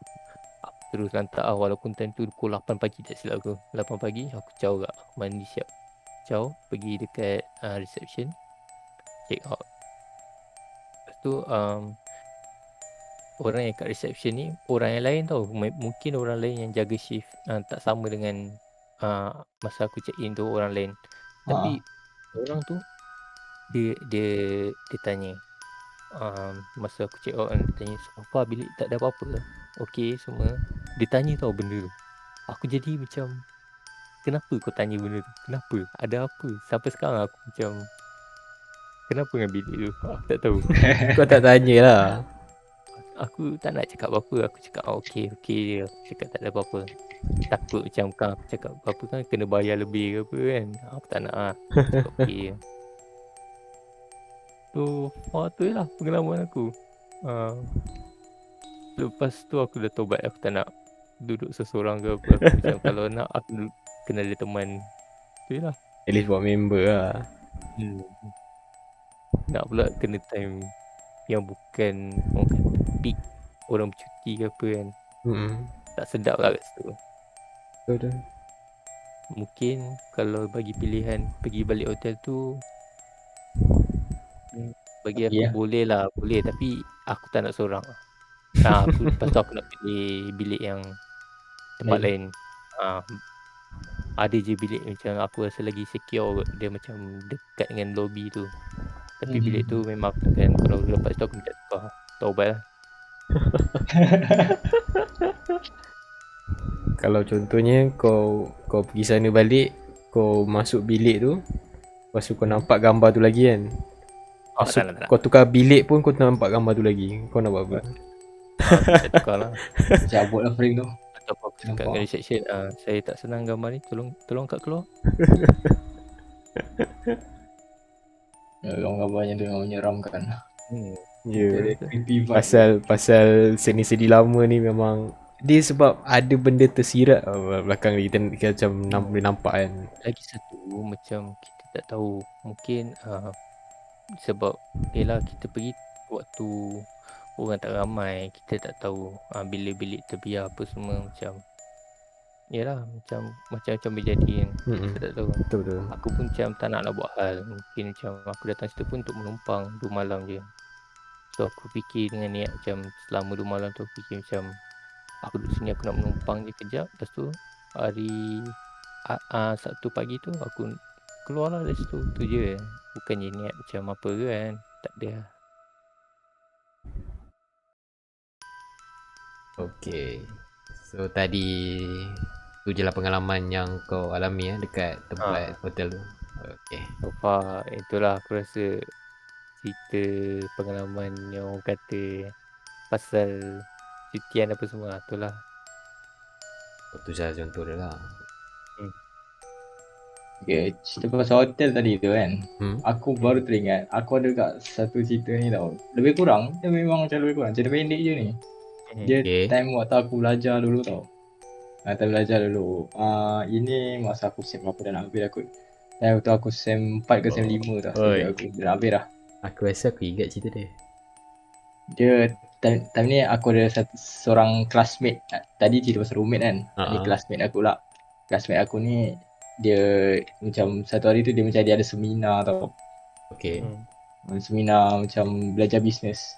Aku terus lantak walaupun time tu pukul 8 pagi tak silap aku. 8 pagi aku caw juga. Aku mandi siap. Caw, pergi dekat reception. Check out. Lepas tu orang yang kat reception ni orang yang lain tau. Mungkin orang lain yang jaga shift tak sama dengan masa aku check in tu orang lain. Tapi orang tu dia tanya masa aku check out kan, dia tanya so far bilik tak ada apa-apa, okey semua. Dia tanya tau benda tu. Aku jadi macam, kenapa kau tanya benda tu? Kenapa? Ada apa? Sampai sekarang aku macam, kenapa dengan bilik tu? Aku tak tahu. Kau tak tanya lah. Aku tak nak cakap apa-apa. Aku cakap okey je. Aku cakap tak ada apa-apa. Takut macam kan aku cakap apa-apa kan kena bayar lebih ke apa kan. Aku tak nak lah. Cakap okey je. Tu tu lah pengalaman aku. Lepas tu aku dah tobat. Aku tak nak duduk seseorang ke apa. Aku macam kalau nak aku kena ada teman. Tu lah. At least buat member lah. Nak pula kena time yang bukan orang kata peak orang bercuti ke apa kan. Tak sedap lah kat situ. Betul. Mungkin kalau bagi pilihan pergi balik hotel tu, bagi Okey aku lah. boleh tapi aku tak nak seorang. Lepas tu aku nak pilih bilik yang tempat lain. Ada je bilik macam aku rasa lagi secure kot. Dia macam dekat dengan lobby tu. Tapi bilik tu memang aku takkan, kalau lepas tu aku minta tukar. Taubat lah. Kalau contohnya kau pergi sana balik, kau masuk bilik tu, lepas tu kau nampak gambar tu lagi kan. Tak nak. Kau tukar bilik pun kau nampak gambar tu lagi. Kau nak buat apa? Minta tukar lah. Cabut lah frame tu. Ataupun aku cakap dengan reception, saya tak senang gambar ni, tolong kat keluar. Gambar-gambarnya tu memang menyeramkan. Ya. Creepy vibe. Pasal seni lama ni memang dia sebab ada benda tersirat belakang kita macam boleh nampak kan. Lagi satu macam kita tak tahu, mungkin sebab yelah kita pergi waktu orang tak ramai, kita tak tahu bilik-bilik terbiar apa semua macam yelah macam berjadi kan. Kita tak tahu. Betul. Aku pun macam tak nak buat hal. Mungkin macam aku datang situ pun untuk menumpang 2 malam je. So aku fikir dengan niat macam selama 2 malam tu aku fikir macam aku duduk sini aku nak menumpang je kejap. Lepas tu hari Sabtu pagi tu aku keluar lah dari situ. Tu je. Bukannya niat macam apa ke kan. Tak ada. Okay. So tadi tu je lah pengalaman yang kau alami dekat tempat hotel tu. Okay. So far itulah aku rasa cerita pengalaman yang orang kata pasal cutian apa semua. Itulah. Tu salah contoh dia lah. Okay, cerita pasal hotel tadi tu kan. Aku baru teringat, aku ada kat satu cerita ni tau. Lebih kurang, dia memang macam lebih kurang. Cerita pendek je ni. Dia time waktu aku belajar dulu tau. Time belajar dulu. Ini masa aku SEM berapa dah nak habis aku. Time waktu aku SEM 4 ke SEM 5 tau. Aku dah habis dah. Aku rasa aku ingat cerita dia. Dia time ni aku ada seorang classmate. Tadi cerita pasal roommate kan. Ni classmate aku lah. Classmate aku ni dia macam satu hari tu dia macam dia ada seminar tau. Okay. Seminar macam belajar bisnes.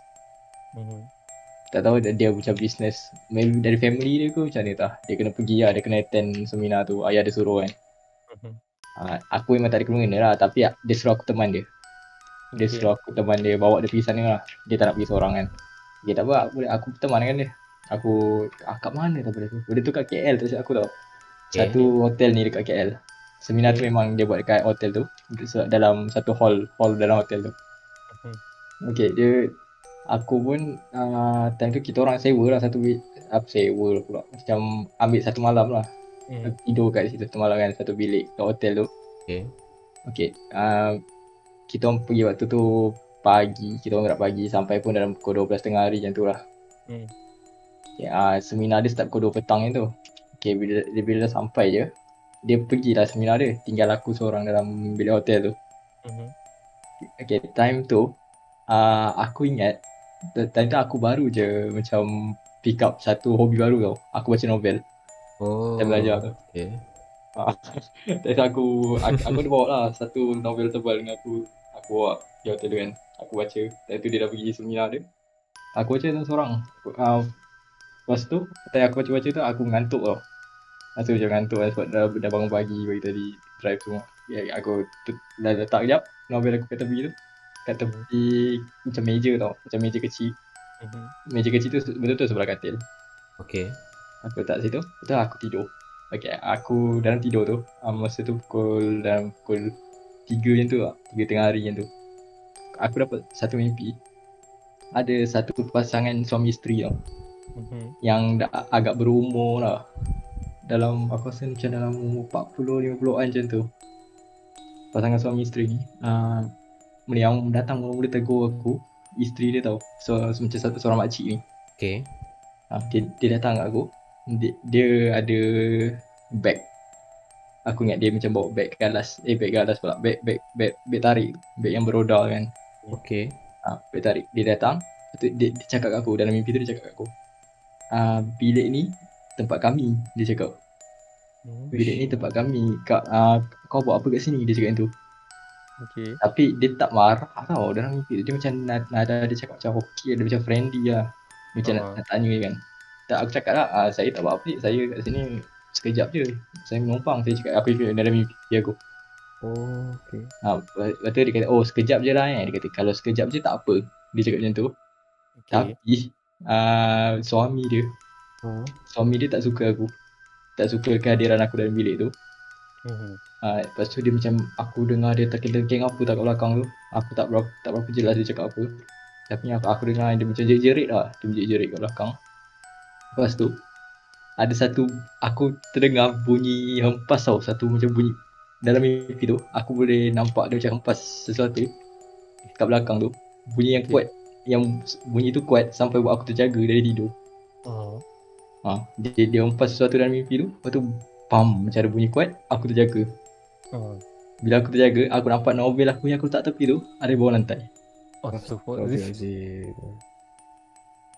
Tak tahu dia macam bisnes maybe dari family dia ke macam ni tah. Dia kena pergi lah, dia kena attend seminar tu. Ayah dia suruh kan. Aku memang tak ada kena lah, tapi dia suruh aku teman dia. Dia suruh aku teman dia, bawa dia pergi sana lah. Dia tak nak pergi seorang kan. Dia tak apa, aku teman dengan dia. Aku kat mana tau benda tu. Benda tu kat KL tu aku tau. Satu hotel ni dekat KL. Seminar tu memang dia buat dekat hotel tu. Dalam satu hall dalam hotel tu. Okay, aku pun time tu kita orang sewa lah satu bilik. Sewa pula. Macam ambil satu malam lah. Tidur kat situ satu malam kan, satu bilik kat hotel tu. Okay. Kita orang pergi waktu tu pagi. Kita orang gerak pagi sampai pun dalam pukul 12 tengah hari macam tu lah. Hmm. Okay, seminar dia start pukul 2 petang je tu. Okay, bila dah sampai je, dia pergilah seminar dia. Tinggal aku seorang dalam bilik hotel tu. Mhm. Okay, time tu aku ingat time tu aku baru je macam pick up satu hobi baru tau. Aku baca novel. Oh, Time belajar tu. okay. Time tu aku ada bawa lah satu novel tebal dengan aku bawa di hotel tu kan. Aku baca. Time tu dia dah pergi seminar dia. Aku baca tu seorang. Lepas tu, time aku baca-baca tu aku ngantuk tau. Aku macam ngantuk lah sebab dah bangun pagi bagi tadi drive semua. Ya, aku dah letak kejap novel aku kat tepi tu. Kat tepi macam meja tau. Macam meja kecil. Mhm. Meja kecil tu betul-betul sebelah katil. Okay. Aku letak situ. Betul aku tidur. Okay, aku dalam tidur tu. Masa tu dalam pukul 3 macam tu lah. 3 tengah hari macam tu. Aku dapat satu mimpi. Ada satu pasangan suami isteri tau. Mhm. Yang dah agak berumur lah. Dalam aku rasa macam dalam umur 40-50an macam tu. Pasangan suami isteri ni. Yang datang mula-mula tegur aku. Isteri dia tau. Macam satu seorang makcik ni. Okay. Dia datang kat aku. Dia ada beg. Aku ingat dia macam bawa beg galas. Beg galas pula. Beg tarik. Beg yang beroda kan. Okay. Beg tarik. Dia datang. Lepas tu dia cakap kat aku. Dalam mimpi tu dia cakap kat aku. Bilik ni tempat kami. Dia cakap. Bilik ni tempat kami. Kau buat apa kat sini? Dia cakap macam tu. Okay. Tapi dia tak marah tau dalam mimpi. Dia macam nada dia cakap macam okey. Dia macam friendly lah. Macam nak tanya kan. Tak, aku cakap lah. Saya tak buat apa. Saya kat sini sekejap je. Saya menumpang. Saya cakap apa dalam mimpi aku. Oh, okay. Lepas tu dia kata, oh sekejap je lah. Dia kata, kalau sekejap je tak apa. Dia cakap macam tu. Okay. Tapi suami dia Oh. Suami dia tak suka aku. Tak suka kehadiran aku dalam bilik tu. Mhm. Lepas tu dia macam aku dengar dia terkeng-terkeng apa tak kat belakang tu. Aku tak berapa jelas dia cakap apa. Tapi aku dengar dia macam jerit-jerit lah. Dia jerit-jerit kat belakang. Lepas tu ada satu aku terdengar bunyi hempas tau. Satu macam bunyi dalam mimpi tu. Aku boleh nampak dia macam hempas sesuatu kat belakang tu. Bunyi yang Okay. kuat. Yang bunyi tu kuat sampai buat aku terjaga dari tidur. Oh. Dia hempas sesuatu dalam mimpi tu. Lepas tu pam macam ada bunyi kuat. Aku terjaga. Oh. Bila aku terjaga, aku nampak novel aku yang aku letak tepi tu ada di bawah lantai. Astagfirullahaladzim.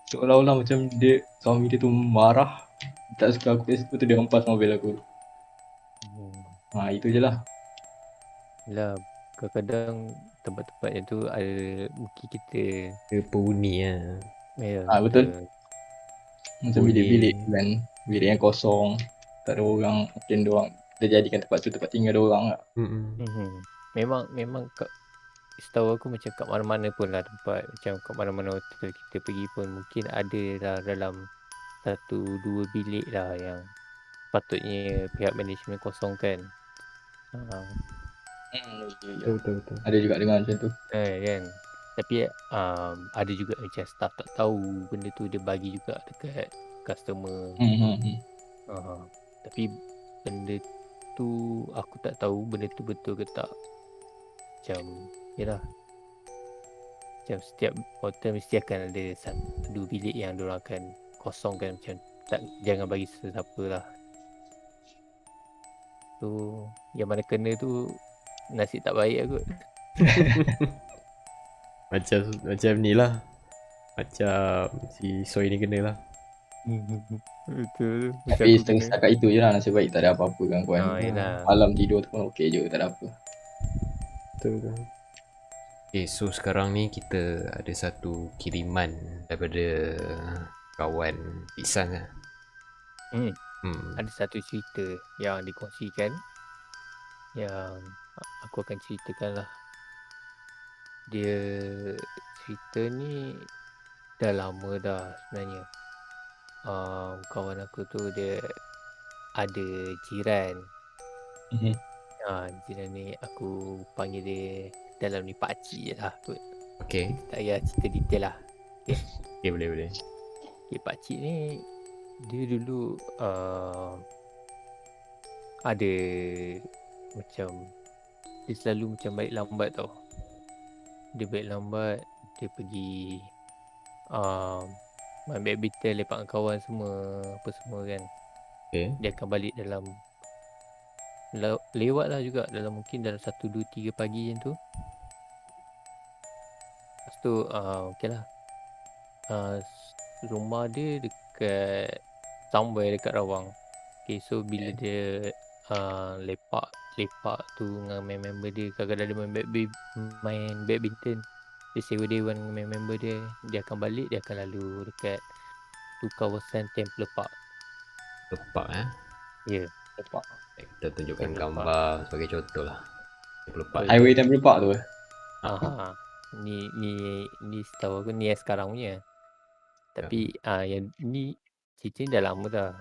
Seolah-olah macam suami dia tu marah. Tak suka aku kat situ tu dia hempas novel aku. Itu je lah. Yelah, kadang-kadang tempat-tempat yang tu ada mungkin kita Dia penghuni lah. ya, Betul. kita Macam Boleh. bilik-bilik kan. Bilik yang kosong. Tak ada orang. Mungkin diorang dia jadikan tempat tu tempat tinggal diorang lah. Memang setahu aku macam kat mana-mana pun lah tempat, macam kat mana-mana hotel kita pergi pun mungkin ada lah dalam 1-2 bilik lah yang patutnya pihak management kosongkan. Betul. Ada juga dengar macam tu. Kan. Tapi ada juga macam staff tak tahu benda tu, dia bagi juga dekat customer. Tapi benda tu aku tak tahu benda tu betul ke tak. Macam yalah, macam setiap hotel mesti akan ada 1-2 bilik yang diorang akan kosongkan, macam tak, jangan bagi sesiapa lah. Tu yang mana kena tu nasib tak baik aku. Macam ni lah. Macam si Soy ni kena lah. Betul. Tapi setakat itu je lah. Nasib baik tak ada apa-apa gangguan. Yelah. Malam tidur tu pun okey je. Tak ada apa. Betul. Okay, so sekarang ni kita ada satu kiriman daripada kawan Iksan lah. Ada satu cerita yang dikongsikan yang aku akan ceritakan lah. Dia cerita ni dah lama dah sebenarnya. Kawan aku tu dia ada jiran. Jiran ni aku panggil dia dalam ni pakcik je lah kot. Okay. Tak payah cerita detail lah. Okay, boleh. Okay, pakcik ni dia dulu ada macam dia selalu macam balik lambat tau. Dia balik lambat. Dia pergi main badminton, lepak dengan kawan semua, apa semua kan. Okay. Dia akan balik dalam lewat lah juga, dalam mungkin dalam 1, 2, 3 pagi macam tu. Lepas tu okay lah. Rumah dia dekat somewhere dekat Rawang. Okay, so bila dia lepak tu dengan member dia, kadang-kadang dia main badminton, dia sewa dewan dengan member dia. Dia akan balik, dia akan lalu dekat tu kawasan Temple Park. Lepak Ya, Lepak. Kita tunjukkan Temple Park. gambar sebagai contoh lah. Lepak. Oh, Highway Temple Park tu. Ni setahu aku ni yang sekarang punya. Tapi yang ni cerita ni dah lama dah.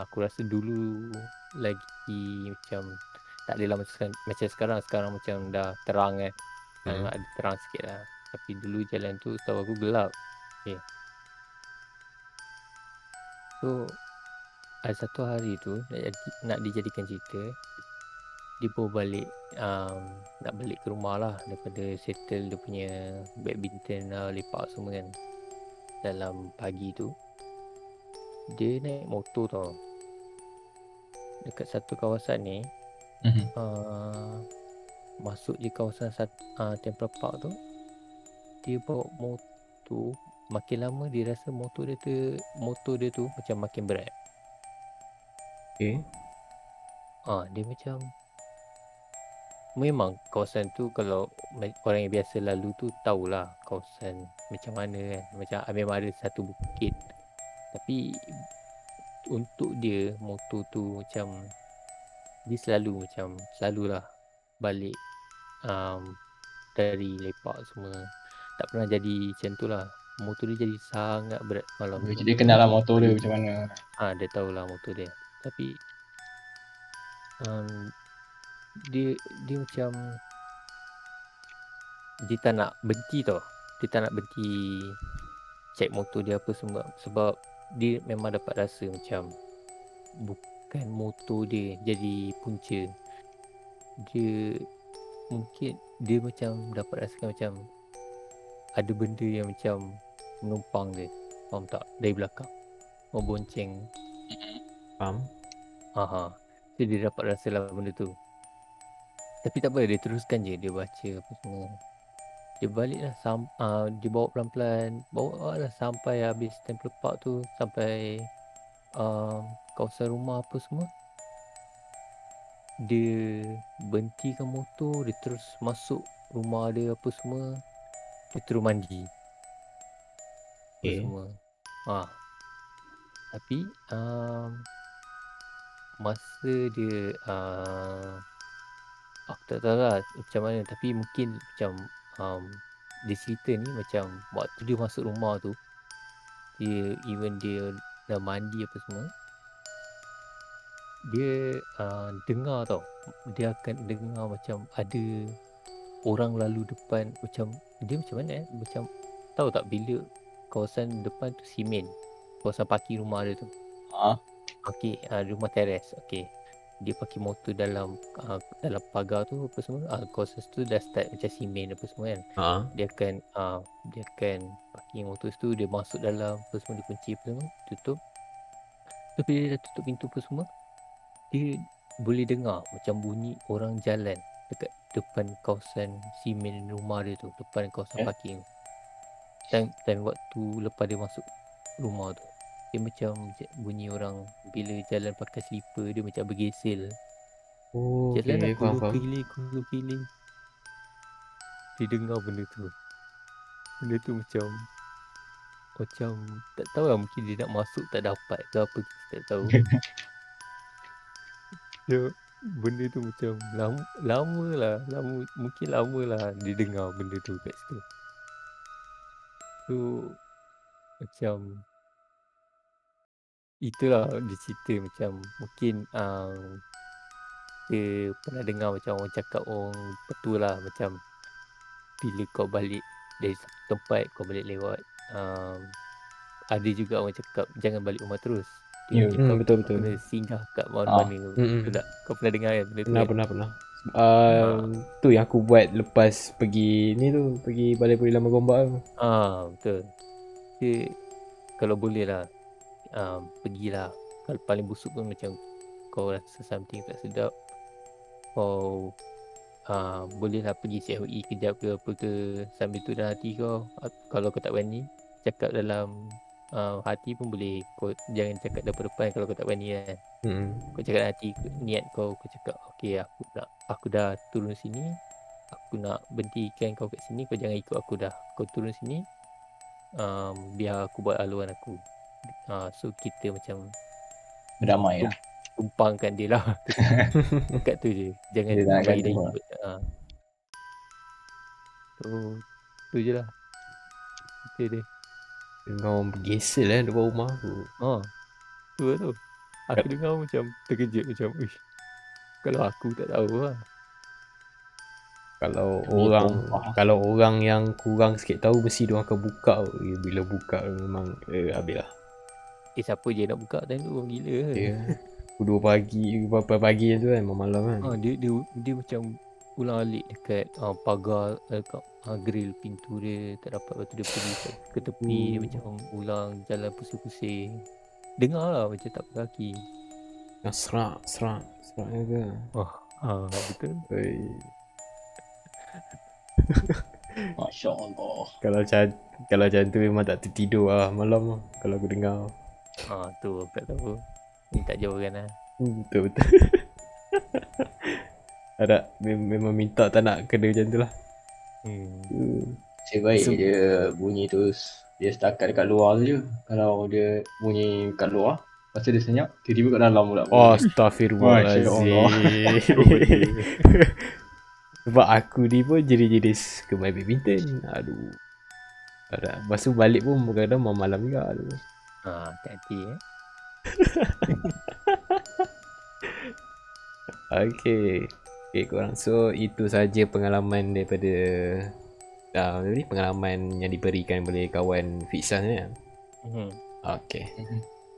Aku rasa dulu lagi macam tak adalah macam sekarang. Sekarang macam dah terang ada terang sikit lah. Tapi dulu jalan tu setahu aku gelap. Okay. So ada satu hari tu nak dijadikan cerita, dia bawa balik nak balik ke rumah lah, daripada settle dia punya badminton lah, lepak semua kan. Dalam pagi tu dia naik motor tau. Dekat satu kawasan ni masuk je kawasan Temple Park tu, dia bawa motor. Makin lama dia rasa motor dia tu macam makin berat. Okay. Dia macam, memang kawasan tu kalau orang yang biasa lalu tu tahulah kawasan macam mana kan. Macam memang ada satu bukit. Tapi untuk dia, motor tu macam dia selalulah balik dari lepak semua. Tak pernah jadi macam tu lah. Motor dia jadi sangat berat malam tu. Dia kenal lah motor dia macam mana. Dia tahulah motor dia. Tapi dia macam dia tak nak berhenti tau. Dia tak nak berhenti check motor dia apa semua. Sebab dia memang dapat rasa macam bukan motor dia jadi punca. Dia macam dapat rasakan macam ada benda yang macam menumpang dia. Faham tak? Dari belakang membonceng. Faham? So dia dapat rasa lah benda tu. Tapi tak apa, dia teruskan je. Dia baca apa semua. Dia balik lah, dia bawa pelan-pelan. Bawa lah sampai habis Temple Park tu. Sampai kawasan rumah apa semua. Dia berhentikan motor. Dia terus masuk rumah dia apa semua. Dia terus mandi apa semua. Tapi masa dia aku tak tahu lah macam mana. Tapi mungkin macam dia cerita ni macam waktu dia masuk rumah tu, dia dah mandi apa semua, dia dengar tau. Dia akan dengar macam ada orang lalu depan. Macam dia macam mana macam tahu tak bila kawasan depan tu simen, kawasan parking rumah dia tu. Okey, rumah teres. Okey, dia parking motor dalam pagar tu apa semua. Kawasan tu dah start macam simen apa semua kan. Dia akan parking motor tu, dia masuk dalam apa semua, dia kunci apa semua, tutup. So bila dia dah tutup pintu apa semua, dia boleh dengar macam bunyi orang jalan dekat depan kawasan simen rumah dia tu, depan kawasan parking. Time waktu lepas dia masuk rumah tu, dia macam bunyi orang bila jalan pakai slipper, dia macam bergesel. Jalan lah faham. kulu kili. Dia dengar benda tu. Benda tu macam tak tahu lah, mungkin dia nak masuk tak dapat ke apa, kita tak tahu. Benda tu macam mungkin lama lah dia dengar benda tu kat situ. So macam itulah dia cerita macam mungkin dia pernah dengar macam orang cakap, orang betul lah, macam bila kau balik dari satu tempat, kau balik lewat, ada juga orang cakap jangan balik rumah terus. Dia cakap betul. kena singgah kat mana-mana. Betul tak? Kau pernah dengar kan benda tu? Pernah. Tu yang aku buat lepas pergi ni tu, pergi Balai Puri Lama Gombak tu. Betul. Dia, kalau boleh lah, pergilah. Kalau paling busuk pun macam kau rasa something tak sedap, kau bolehlah pergi CFE kejap ke apa ke, sambil tu dalam hati kau. Kalau kau tak berani cakap dalam hati pun boleh. Kau jangan cakap depan-depan kalau kau tak berani kan. Kau cakap dalam hati, niat kau cakap okey, aku dah turun sini, aku nak berhentikan kau kat sini, kau jangan ikut aku dah. Kau turun sini, biar aku buat haluan aku. So kita macam Berdamai lah. tumpangkan dia lah. Dekat tu je. Jangan Dia tak bagi gantung dia tu je lah cerita dia. Kau bergesel depan rumah aku. Tu lah tu. Aku dengar macam terkejut macam, kalau aku tak tahu lah. Kalau orang yang kurang sikit tahu mesti dia akan buka. Bila buka memang habis lah. Siapa je nak buka time tu, orang gila ke? Ya. Pukul 2 pagi, berapa pagi tu kan, malam kan. Dia macam ulang alik dekat pagar, dekat grill pintu dia tak dapat. Lepas tu dia pergi ke tepi, dia macam ulang jalan pusing-pusing. Dengar lah macam tak pakai kaki. Yang serak ke. Betul. Masya Allah. Kalau macam tu memang tak tertidur lah malam lah, kalau aku dengar. Tu aku tak tahu. Ni tak jauhkan lah. Betul. Ada memang minta tak nak kena macam tu lah. Sebaik dia bunyi tu dia setakat dekat luar je. Kalau dia bunyi kat luar, lepas tu dia senyap, tiba-tiba kat dalam pula. Astaghfirullahaladzim. Sebab aku ni pun jenis main badminton. Aduh. Lepas tu balik pun kadang-kadang malam juga. Aduh. Hati-hati Okay korang. So itu saja pengalaman daripada pengalaman yang diberikan oleh kawan Fiksan ni. Okay.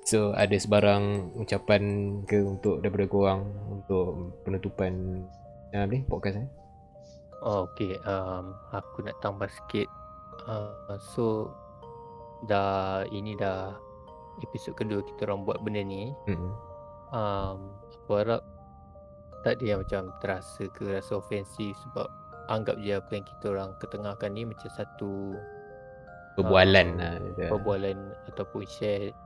So ada sebarang ucapan ke untuk daripada korang untuk penutupan podcast ni? Okay, aku nak tambah sikit. So ini dah episod kedua kita orang buat benda ni. Aku harap tak ada yang macam terasa ke rasa ofensif, sebab anggap je apa yang kita orang ketengahkan ni macam satu perbualan ataupun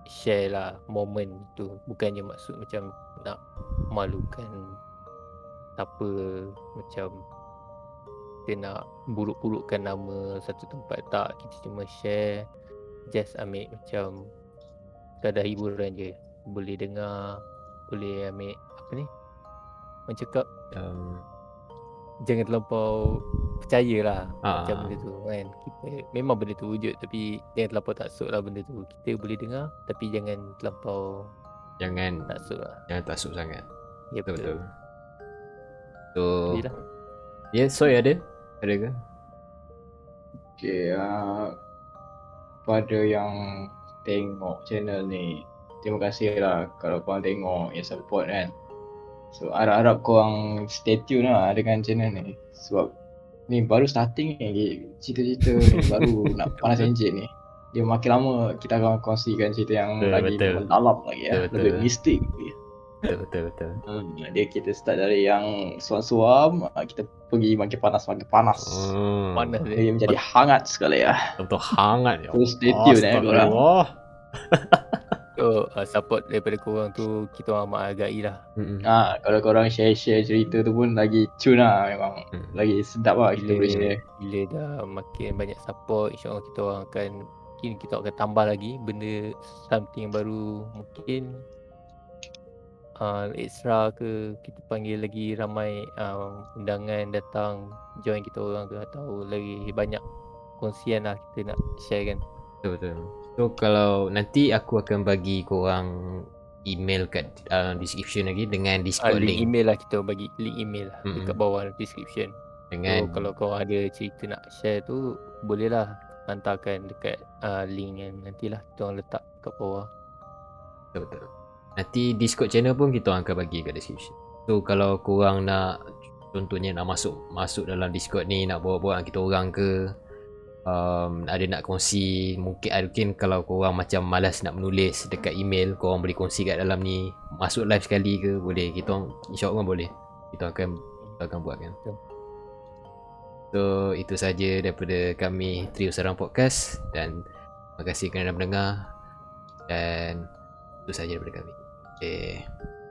share lah moment tu. Bukannya maksud macam nak malukan siapa, macam kita nak buruk-burukkan nama satu tempat. Tak, kita cuma share, just ambil macam kadar hiburan je. Boleh dengar, boleh ambil orang cakap jangan terlampau percayalah macam benda tu kan. Kita memang benda tu wujud, tapi jangan terlampau taksub lah benda tu. Kita boleh dengar tapi jangan terlampau taksub lah. Jangan taksub sangat. Ya, betul. So sorry ada ke? Okay, pada yang tengok channel ni, terima kasih lah kalau korang tengok, yang support kan. So harap-harap korang stay tune lah dengan channel ni, sebab ni baru starting ni, cerita-cerita ni baru nak panas enjin ni. Dia makin lama kita akan kongsikan cerita yang lagi mendalam lagi ya, lebih mistik lagi. Betul. Dia kita start dari yang suam-suam, kita pergi makin panas. Panas dia menjadi hangat sekali ya. Betul hangat ya. So stay tune korang. So support daripada korang tu kita orang menghargai lah. Kalau korang share cerita tu pun lagi tune lah, memang lagi sedap lah kita boleh share. Bila dah makin banyak support, insyaAllah kita orang akan tambah lagi benda, something yang baru. Mungkin extra ke, kita panggil lagi ramai undangan datang join kita orang ke, atau lagi banyak kongsian lah kita nak share kan. Betul. So kalau nanti aku akan bagi korang email kat description lagi dengan Discord link. Email lah, kita bagi link email lah dekat bawah description. So kalau kau ada cerita nak share tu, bolehlah hantarkan dekat link yang nantilah kita orang letak kat bawah. Betul. Nanti Discord channel pun kita orang akan bagi kat description. So kalau korang nak contohnya nak masuk dalam Discord ni, nak bawa-bawa dengan kita orang ke, ada nak kongsi, mungkin kalau korang macam malas nak menulis dekat email, korang boleh kongsi kat dalam ni, masuk live sekali ke boleh, kita orang insya-Allah boleh, kita akan buat kan. So itu saja daripada kami Trio Seram Podcast, dan terima kasih kerana mendengar, dan itu saja daripada kami. Okay.